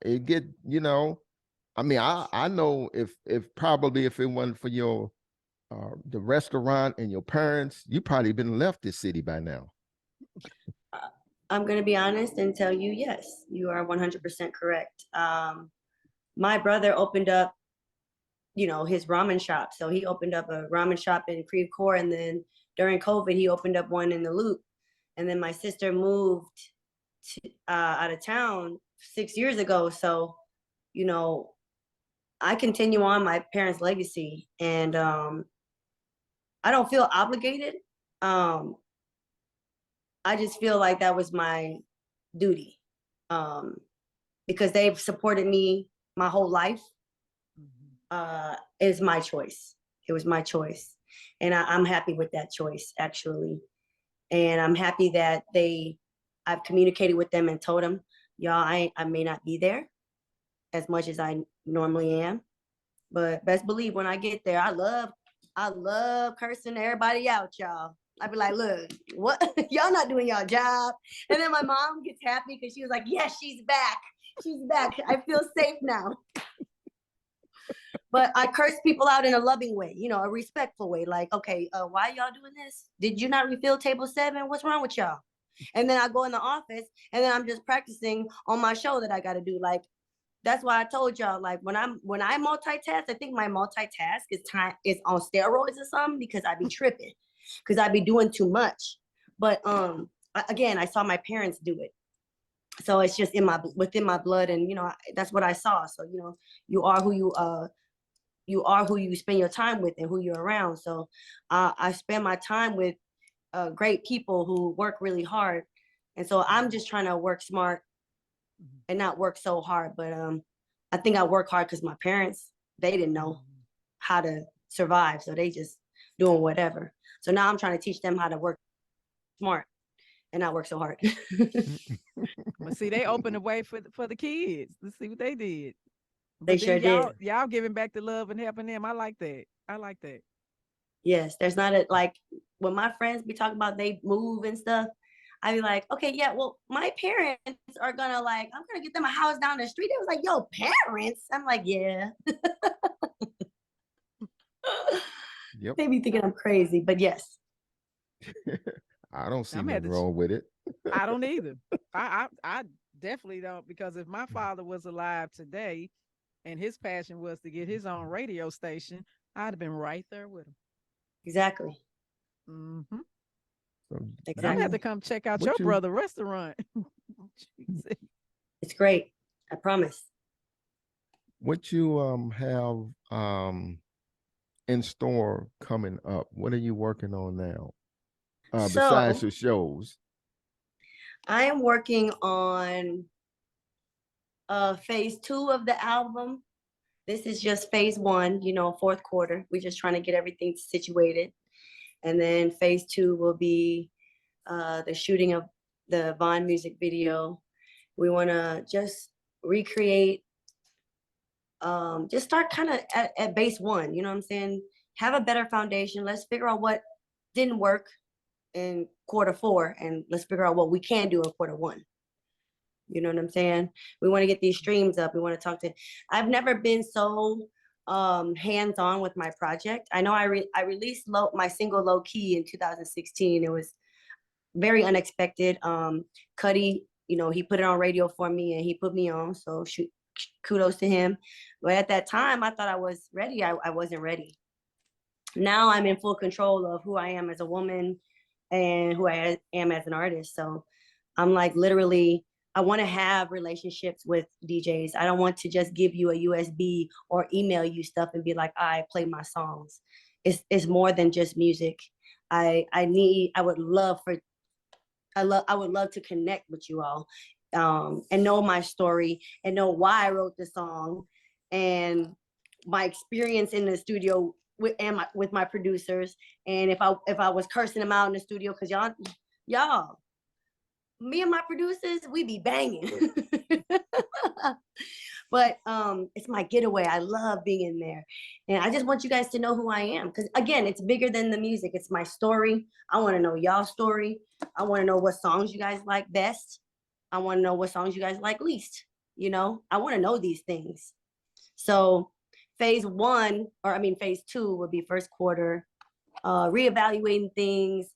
It get, you know, I mean, I know if probably if it wasn't for your the restaurant and your parents, you probably been left this city by now. I'm going to be honest and tell you, yes, you are 100% correct. My brother opened up, his ramen shop. So he opened up a ramen shop in Creve Coeur, and then during COVID, he opened up one in the Loop. And then my sister moved out of town 6 years ago. So, I continue on my parents' legacy, and I don't feel obligated. I just feel like that was my duty, because they've supported me my whole life. Is my choice. It was my choice, and I'm happy with that choice, actually. And I'm happy that I've communicated with them and told them, y'all, I may not be there as much as I normally am, but best believe when I get there, I love cursing everybody out, y'all. I'd be like, look, what? Y'all not doing y'all job. And then my mom gets happy because she was like, yes, she's back. She's back. I feel safe now. But I curse people out in a loving way, a respectful way. Like, okay, why y'all doing this? Did you not refill table 7? What's wrong with y'all? And then I go in the office, and then I'm just practicing on my show that I got to do. Like, that's why I told y'all, like, when I multitask, I think my multitask is on steroids or something, because I be tripping, because I be doing too much. But again, I saw my parents do it, so it's just within my blood, and that's what I saw. So you are who you spend your time with and who you're around. So I spend my time with great people who work really hard, and so I'm just trying to work smart and not work so hard. But I think I work hard because my parents, they didn't know how to survive, so they just doing whatever. So now I'm trying to teach them how to work smart and not work so hard. But see, they opened the way for the kids. Let's see what they did. They But then sure did. y'all giving back the love and helping them. I like that. I like that. Yes, there's not like when my friends be talking about they move and stuff, I be like, okay, yeah, well, my parents are gonna I'm gonna get them a house down the street. It was like, yo, parents. I'm like, yeah. Yep. They be thinking I'm crazy, but yes. I don't see I'm nothing had to. wrong with it. I don't either. I definitely don't, because if my father was alive today, and his passion was to get his own radio station, I'd have been right there with him. Exactly. Mm-hmm. So But I'm gonna have to Exactly. come check out What your you- brother restaurant. It's great. I promise. what you have in store coming up? What are you working on now? Besides So your shows? I am working on phase 2 of the album. This is just phase 1, fourth quarter. We're just trying to get everything situated. And then phase 2 will be the shooting of the Vaughn music video. We want to just recreate, just start kind of at base one, you know what I'm saying? Have a better foundation. Let's figure out what didn't work in quarter 4, and let's figure out what we can do in quarter 1. You know what I'm saying? We want to get these streams up. We want to talk to. I've never been so hands-on with my project. I know I released my single Low Key in 2016. It was very unexpected. Cuddy, you know, he put it on radio for me and he put me on. So kudos to him. But at that time, I thought I was ready. I wasn't ready. Now I'm in full control of who I am as a woman and who I am as an artist. So I'm like, literally, I want to have relationships with DJs. I don't want to just give you a USB or email you stuff and be like, I play my songs. It's more than just music. I would love to connect with you all, and know my story and know why I wrote the song and my experience in the studio with my producers. And if I was cursing them out in the studio, because y'all, me and my producers, we be banging. But it's my getaway. I love being in there. And I just want you guys to know who I am. Because again, it's bigger than the music. It's my story. I want to know y'all's story. I want to know what songs you guys like best. I want to know what songs you guys like least. You know, I want to know these things. So phase 2 will be first quarter, reevaluating things.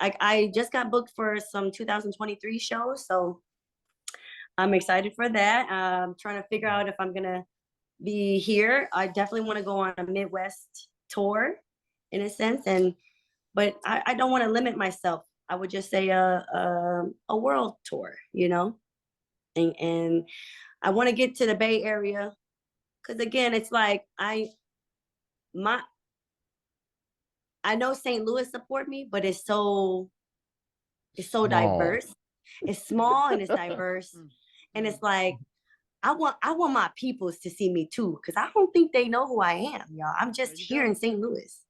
I just got booked for some 2023 shows, so I'm excited for that. I'm trying to figure out if I'm gonna be here. I definitely want to go on a Midwest tour, in a sense, but I don't want to limit myself. I would just say a world tour, you know, and I want to get to the Bay Area, because again, it's like I know St. Louis support me, but it's so Small. diverse. It's small and it's diverse. And it's like, I want my peoples to see me too, because I don't think they know who I am, y'all. I'm just here in St. Louis.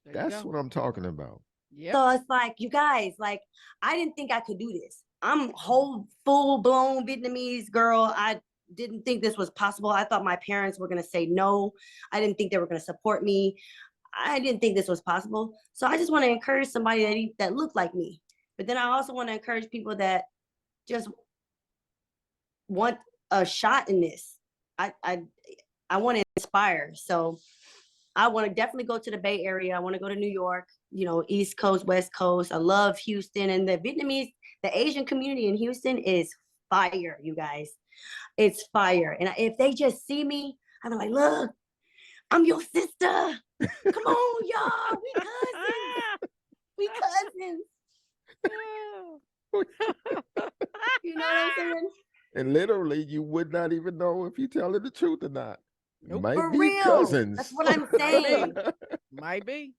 That's what I'm talking about. Yep. So it's like, you guys, like, I didn't think I could do this. I'm whole full-blown Vietnamese girl. I didn't think this was possible. I thought my parents were gonna say no. I didn't think they were gonna support me. I didn't think this was possible. So I just want to encourage somebody that looked like me. But then I also want to encourage people that just want a shot in this. I want to inspire. So I want to definitely go to the Bay Area. I want to go to New York, you know, East Coast, West Coast. I love Houston, and the Asian community in Houston is fire, you guys. It's fire. And if they just see me, I'm like, look, I'm your sister. Come on, y'all. We cousins. You know what I'm saying? And literally, you would not even know if you tell her the truth or not. Nope. Might For be real. cousins. That's what I'm saying. Might be.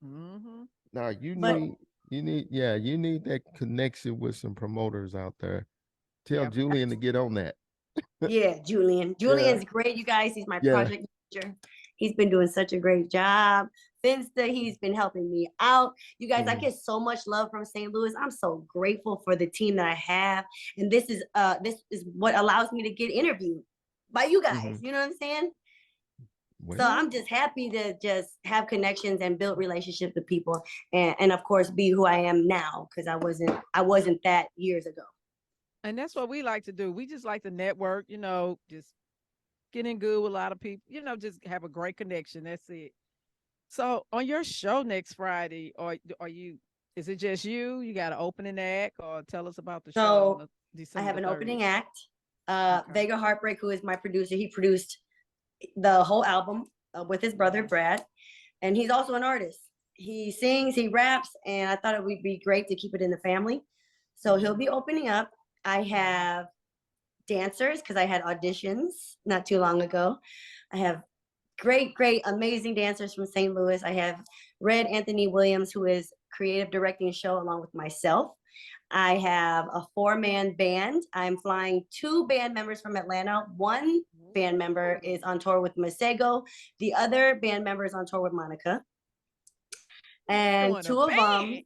Mm-hmm. Now you need that connection with some promoters out there. Tell Julian to get on that. Yeah, Julian. Julian's great, you guys. He's my project manager. He's been doing such a great job. Finsta, he's been helping me out. You guys, I get so much love from St. Louis. I'm so grateful for the team that I have. And this is what allows me to get interviewed by you guys. You know what I'm saying? Well, so I'm just happy to just have connections and build relationships with people, and of course be who I am now, because I wasn't that years ago. And that's what we like to do. We just like to network, you know, just getting good with a lot of people, you know, just have a great connection. That's it. So on your show next Friday, is it just you? You got an opening act, or tell us about the show? So December I have an 30th. opening act. Vega Heartbreak, who is my producer, he produced the whole album with his brother Brad, and he's also an artist. He sings, he raps, and I thought it would be great to keep it in the family. So he'll be opening up. I have dancers, because I had auditions not too long ago. I have great, amazing dancers from St. Louis. I have Red Anthony Williams, who is creative directing a show along with myself. I have a 4-man band. I'm flying 2 band members from Atlanta. One band member is on tour with Masego. The other band member is on tour with Monica. And 2 of them,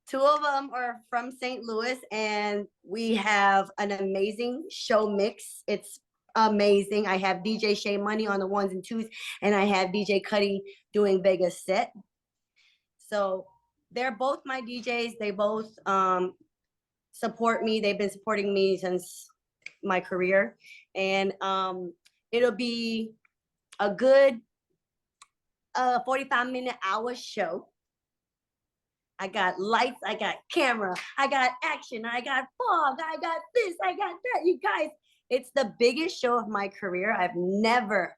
Two of them are from St. Louis, and we have an amazing show mix. It's amazing. I have DJ Shay Money on the ones and twos, and I have DJ Cuddy doing Vegas set. So they're both my DJs. They both support me. They've been supporting me since my career, and it'll be a good 45-minute hour show. I got lights, I got camera, I got action, I got fog, I got this, I got that. You guys, it's the biggest show of my career. I've never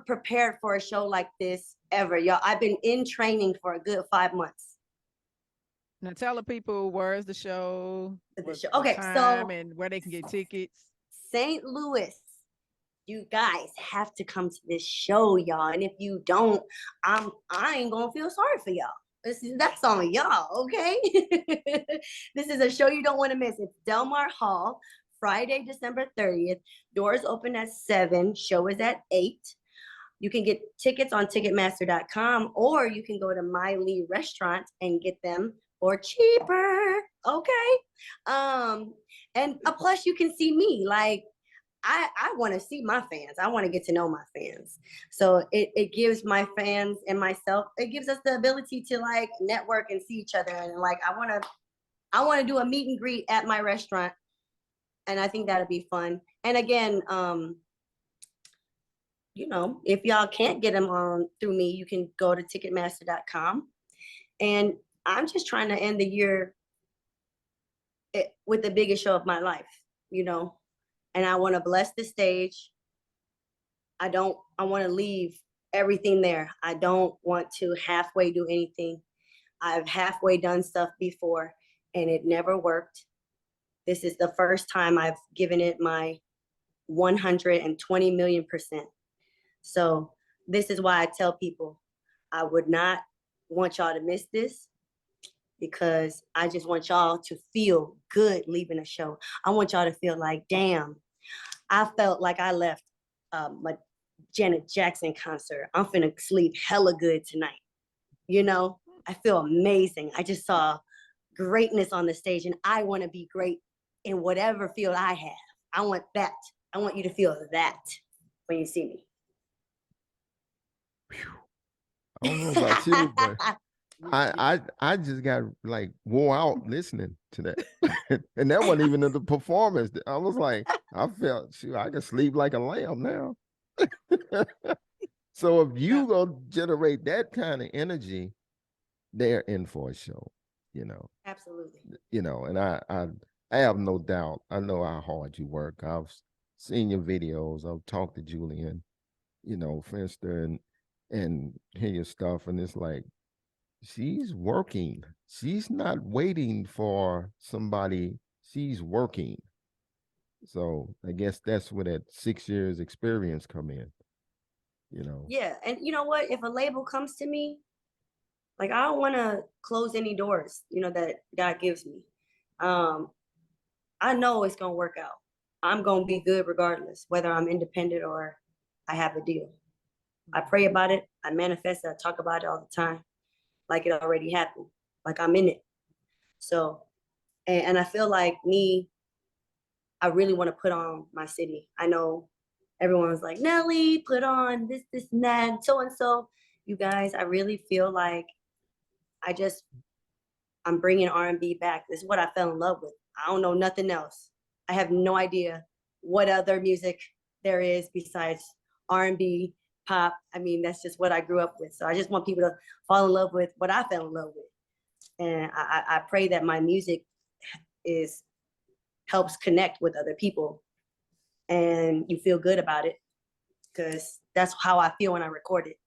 prepared for a show like this ever, y'all. I've been in training for a good 5 months. Now tell the people where's the show, Okay, time, so and where they can get tickets. St. Louis, you guys have to come to this show, y'all. And if you don't, I ain't gonna feel sorry for y'all. That's on y'all, okay? This is a show you don't want to miss. It's Delmar Hall, Friday, December 30th. Doors open at 7. Show is at 8. You can get tickets on Ticketmaster.com, or you can go to Mai Lee restaurant and get them for cheaper, okay? And plus you can see me. Like, I want to see my fans. I want to get to know my fans. So it gives my fans and myself, it gives us the ability to like network and see each other. And like, I want to do a meet and greet at my restaurant. And I think that'll be fun. And again, you know, if y'all can't get them on through me, you can go to Ticketmaster.com. And I'm just trying to end the year with the biggest show of my life, you know. And I want to bless the stage. I want to leave everything there. I don't want to halfway do anything. I've halfway done stuff before and it never worked. This is the first time I've given it my 120 million%. So this is why I tell people I would not want y'all to miss this, because I just want y'all to feel good leaving a show. I want y'all to feel like, damn, I felt like I left a Janet Jackson concert. I'm finna sleep hella good tonight. You know, I feel amazing. I just saw greatness on the stage, and I want to be great in whatever field I have. I want that. I want you to feel that when you see me. I don't know about you, but I just got like wore out listening to that. And that wasn't even in the performance. I was like, I felt, shoot, I can sleep like a lamb now. So if you go generate that kind of energy, they're in for a show, you know. Absolutely. You know, and I have no doubt. I know how hard you work. I've seen your videos. I've talked to Julian, you know, Finster, and hear your stuff, and it's like, she's working. She's not waiting for somebody. She's working. So I guess that's where that 6 years experience come in, you know. Yeah, and you know what? If a label comes to me, like, I don't want to close any doors, you know, that God gives me. I know it's gonna work out. I'm gonna be good regardless, whether I'm independent or I have a deal. I pray about it. I manifest it. I talk about it all the time, like it already happened, like I'm in it. So, and I feel like me, I really want to put on my city. I know everyone's like, Nelly, put on this, and that, so and so. You guys, I really feel like I'm bringing R&B back. This is what I fell in love with. I don't know nothing else. I have no idea what other music there is besides R&B, pop. I mean, that's just what I grew up with. So I just want people to fall in love with what I fell in love with. And I pray that my music helps connect with other people and you feel good about it, because that's how I feel when I record it.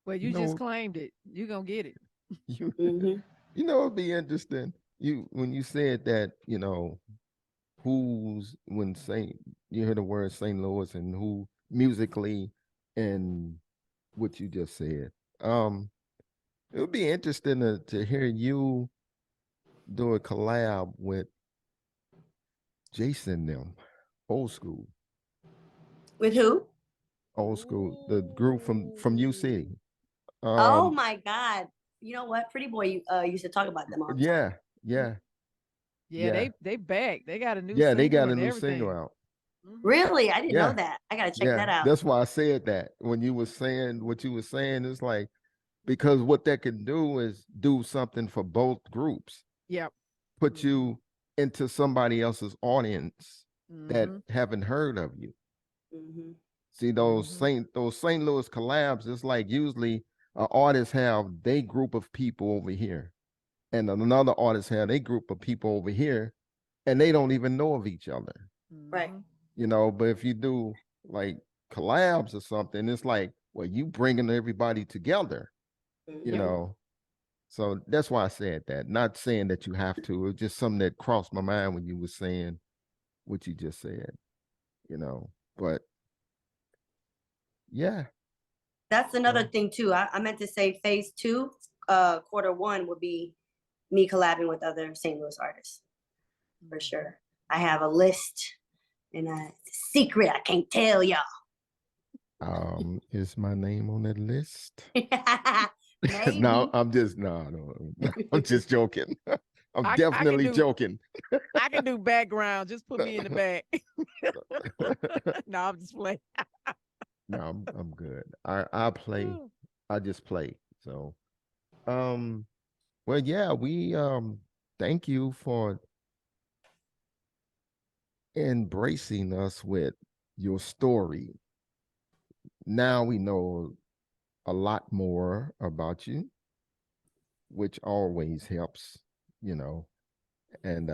Well, you just claimed it. You're going to get it. You know, it'd be interesting. When you said that, you know, you hear the word St. Louis and who musically and what you just said. It would be interesting to hear you do a collab with Jason them, old school. With who? Old school, the group from UC. Oh my God. You know what? Pretty Boy used to talk about them all the time. Yeah, yeah, Yeah, yeah, they back. They got a new yeah. They single got a and new everything. single out. Mhm. Really? I didn't know Yeah, that. I gotta check yeah. that out. That's why I said that when you were saying what you were saying. It's like because what that can do is do something for both groups. Yep. Put Mhm. you into somebody else's audience that Mhm. haven't heard of you. Hmm. See Mhm. Those St. Louis collabs. It's like usually artists have they group of people over here, and another artist have a group of people over here, and they don't even know of each other. Right. Mhm. But if you do like collabs or something, it's like, well, you bringing everybody together, you Hmm. Yep. know. So that's why I said that. Not saying that you have to. It's just something that crossed my mind when you were saying what you just said, you know. But yeah, That's another so thing too. I meant to say phase two, quarter 1 would be me collabing with other St. Louis artists for sure. I have a list and a secret I can't tell y'all. is my name on that list? No, Maybe. I'm just no, I'm just joking. I'm I can definitely do joking. I can do background. Just put me in the back. No, I'm just playing. No, I'm good. I play. I just play. So um well yeah, we thank you for embracing us with your story. Now we know a lot more about you, which always helps, you know. And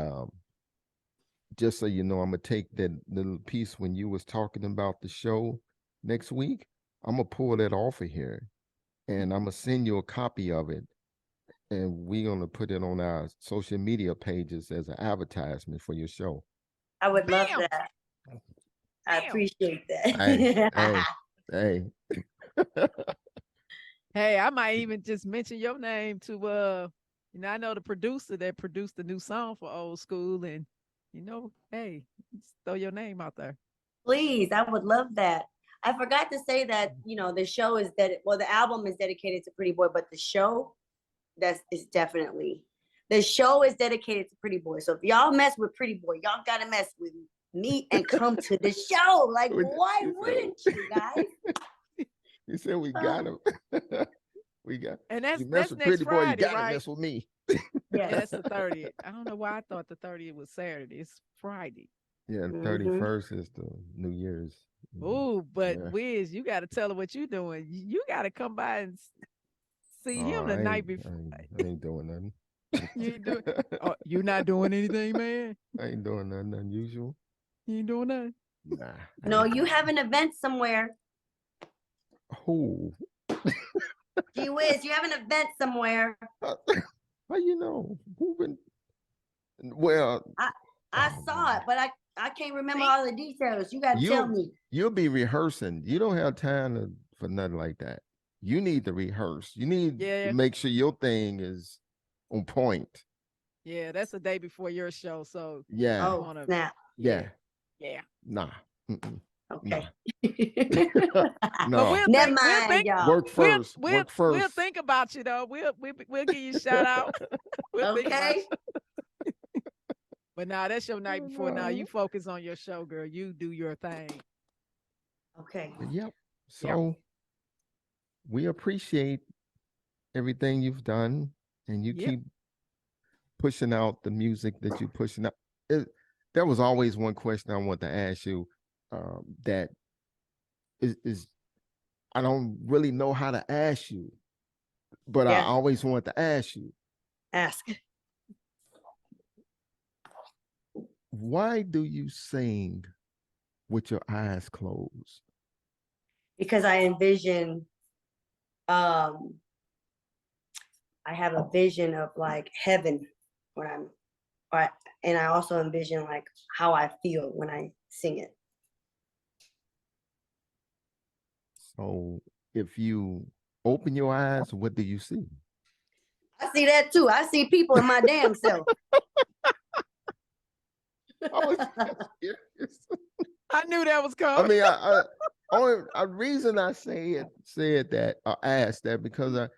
just so you know, I'm gonna take that little piece when you was talking about the show next week. I'm gonna pull that off of here, and I'm gonna send you a copy of it, and we're gonna put it on our social media pages as an advertisement for your show. I would love Bam! that. I Bam! appreciate Hey, hey, that. hey. Hey, I might even just mention your name to I know the producer that produced the new song for Old School, and hey, just throw your name out there. Please, I would love that. I forgot to say that, the show is the album is dedicated to Pretty Boy, but the show that's is definitely the show is dedicated to Pretty Boy. So if y'all mess with Pretty Boy, y'all gotta mess with me and come to the show. Like, why You wouldn't you guys? you said we Uh, got him. We got And you mess that's with next Pretty Boy, you Friday, gotta right? mess with me. Yeah, yes. that's the 30th. I don't know why I thought the 30th was Saturday. It's Friday. Yeah, the Hmm. 31st is the New Year's. Oh, but Yeah. Wiz, you got to tell her what you're doing. You got to come by and see Oh, him the night before. I ain't doing nothing. You ain't doing. Oh, you not doing anything, man. I ain't doing nothing unusual. You ain't doing nothing. Nah, I No, ain't you doing have an event somewhere. Who? Gee whiz, you have an event somewhere. How you know? Who been? Well, I I oh saw man, it, but I can't remember See? all the details. You gotta tell you me. you'll be rehearsing. You don't have time for nothing like that. You need to rehearse. You need to Yeah, make sure your thing is on point. yeah. That's the day before your show, so Yeah, you Oh, want to. snap. Yeah, yeah. yeah. Nah, mm-mm, nah, Okay. But no. Never mind, y'all. Work first. Work we'll first. think about you though. We'll give you a shout out. We'll think about Okay. you. But now that's your night before. Now you focus on your show, girl. You do your thing. Okay. Yep. Yep. So we appreciate everything you've done, and you Yep. keep pushing out the music that you're pushing out. It, there was always one question I want to ask you that is I don't really know how to ask you, but I Yeah. always want to ask you, Ask. why do you sing with your eyes closed? Because I envision um I have a vision of like heaven when or, and I also envision like how I feel when I sing it. So if you open your eyes, what do you see? I see that too. I see people in my damn self. I was just curious. I knew that was I coming. mean, only a reason I said that or asked that because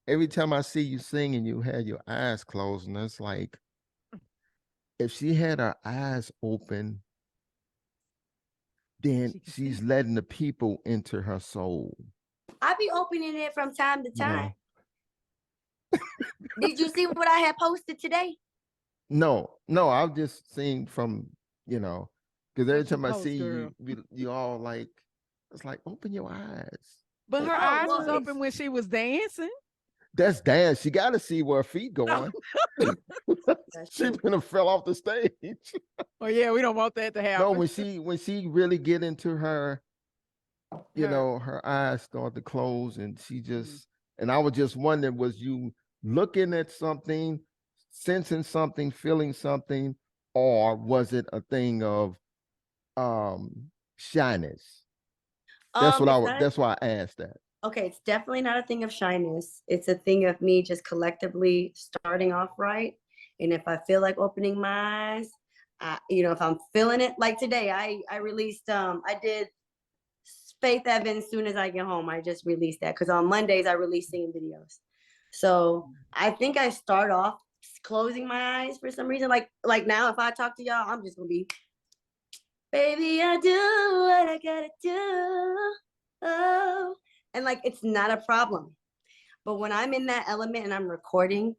every time I see you singing, you had your eyes closed, and it's like if she had her eyes open, then She can she's see. letting the people into her soul. I be opening it from time to You time. know, Did you see what I had posted today? no, I've just seen from because every What you time I post, see girl. you, you all like, it's like open your eyes. But her Open Oh, eyes your well, was it's open when she was dancing. That's dance. She got to see where her feet No. going. that's She true. been fell off the stage. Oh yeah, we don't want that to No, happen. when she really get into her, Her. her eyes start to close, and she Mhm. just, and I was just wondering, was you looking at something, sensing something, feeling something, or was it a thing of shyness? It's not. That's why I asked that. Okay, it's definitely not a thing of shyness. It's a thing of me just collectively starting off right. And if I feel like opening my eyes, if I'm feeling it, like today, I released I did Faith Evans soon as I get home. I just released that because on Mondays I release singing videos. So I think I start off closing my eyes for some reason. Like now, if I talk to y'all, I'm just gonna be, baby, I do what I gotta do. Oh, and like it's not a problem. But when I'm in that element and I'm recording,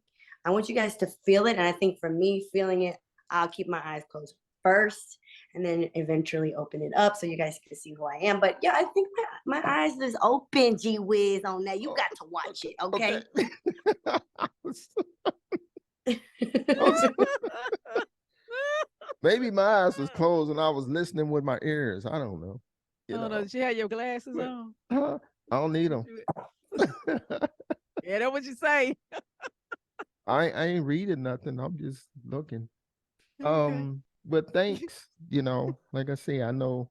I want you guys to feel it. And I think for me, feeling it, I'll keep my eyes closed first and then eventually open it up so you guys can see who I am. But yeah, I think my eyes is open, G Wiz, on that. You got to watch it, Okay. okay? Maybe my eyes was closed and I was listening with my ears. I don't know. Oh no, she had your glasses But, on. I don't need them. Yeah, that's what you say. I ain't reading nothing. I'm just looking. Okay. But thanks. Like I say, I know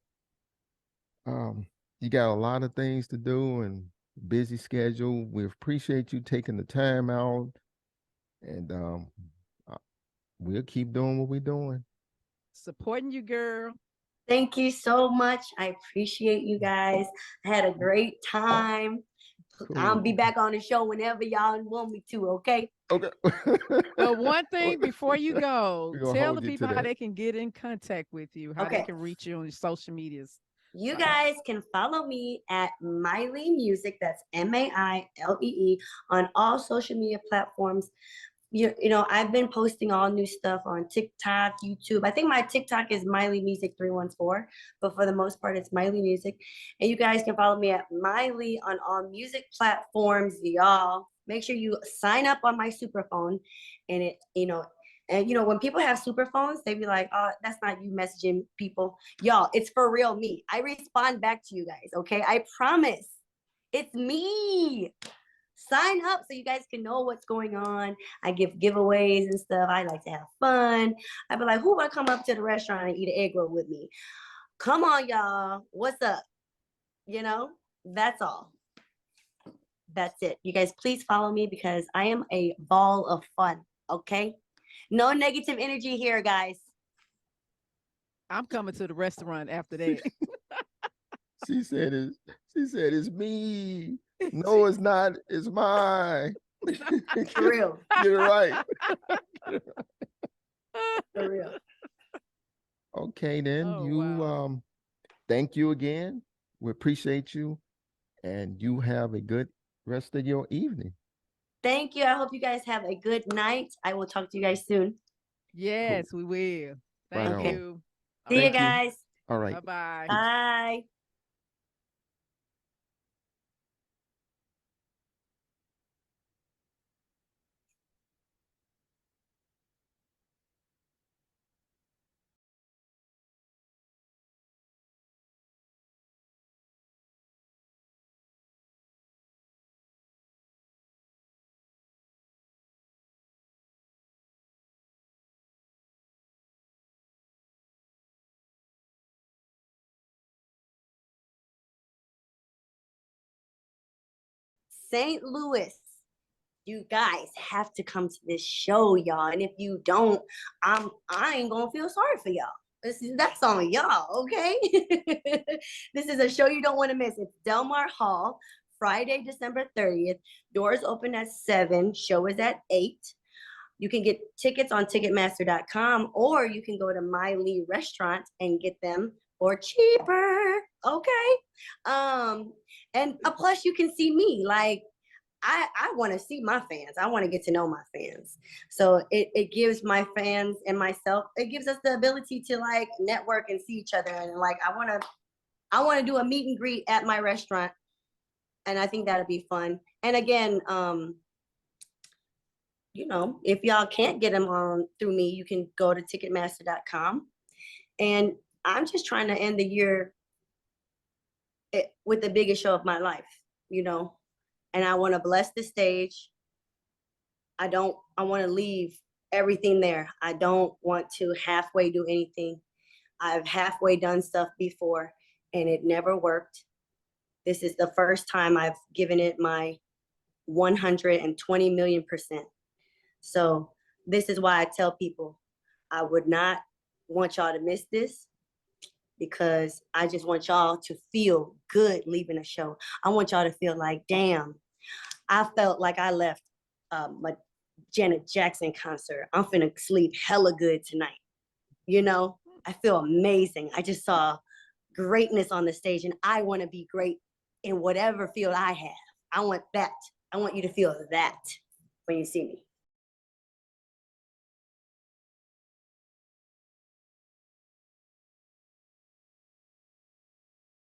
you got a lot of things to do and busy schedule. We appreciate you taking the time out, and uh, we'll keep doing what we're doing. Supporting you, girl. Thank you so much. I appreciate you guys. I had a great time. I'll be Cool. back on the show whenever y'all want me to, okay? Okay. But one thing before you go, We're gonna tell the hold you to people how that. they can get in contact with you, how they Okay. can reach you on your social medias. You sites. guys can follow me at Mai Lee Music. That's MAILEE on all social media platforms. I've been posting all new stuff on TikTok, YouTube. I think my TikTok is Mai Lee Music 314, but for the most part, it's Mai Lee Music. And you guys can follow me at Mai Lee on all music platforms, y'all. Make sure you sign up on my superphone, and when people have super phones, they be like, oh, that's not you messaging people. Y'all, it's for real me. I respond back to you guys, okay? I promise. It's me. Sign up so you guys can know what's going on. I give giveaways and stuff. I like to have fun. I be like, who want to come up to the restaurant and eat an egg roll with me? Come on, y'all. What's up? That's all. That's it. You guys, please follow me because I am a ball of fun, okay? No negative energy here, guys. I'm coming to the restaurant after that. She said it's me. No, it's not. It's mine. For real. Get it right. For real. Okay, then Oh, you wow. thank you again. We appreciate you, and you have a good rest of your evening. Thank you. I hope you guys have a good night. I will talk to you guys soon. Yes, we will. Right Thank on. you. All See you Thank you. right. guys. All right. Bye-bye. Peace. Bye. St. Louis, you guys have to come to this show, y'all. And if you don't, I ain't gonna feel sorry for y'all. That's on y'all, okay? This is a show you don't want to miss. It's Delmar Hall Friday, December 30th. Doors open at 7, show is at 8. You can get tickets on Ticketmaster.com, or you can go to Mai Lee restaurant and get them for cheaper. Okay. And plus you can see me. Like, I want to see my fans. I want to get to know my fans. So it gives my fans and myself, it gives us the ability to like network and see each other. And like, I want to do a meet and greet at my restaurant. And I think that'll be fun. And again, you know, if y'all can't get them on through me, you can go to Ticketmaster.com. And I'm just trying to end the year with the biggest show of my life, you know. And I want to bless the stage. I want to leave everything there. I don't want to halfway do anything. I've halfway done stuff before and it never worked. This is the first time I've given it my 120 million%. So this is why I tell people I would not want y'all to miss this, because I just want y'all to feel good leaving a show. I want y'all to feel like, damn, I felt like I left a Janet Jackson concert. I'm finna sleep hella good tonight. You know, I feel amazing. I just saw greatness on the stage, and I want to be great in whatever field I have. I want that. I want you to feel that when you see me.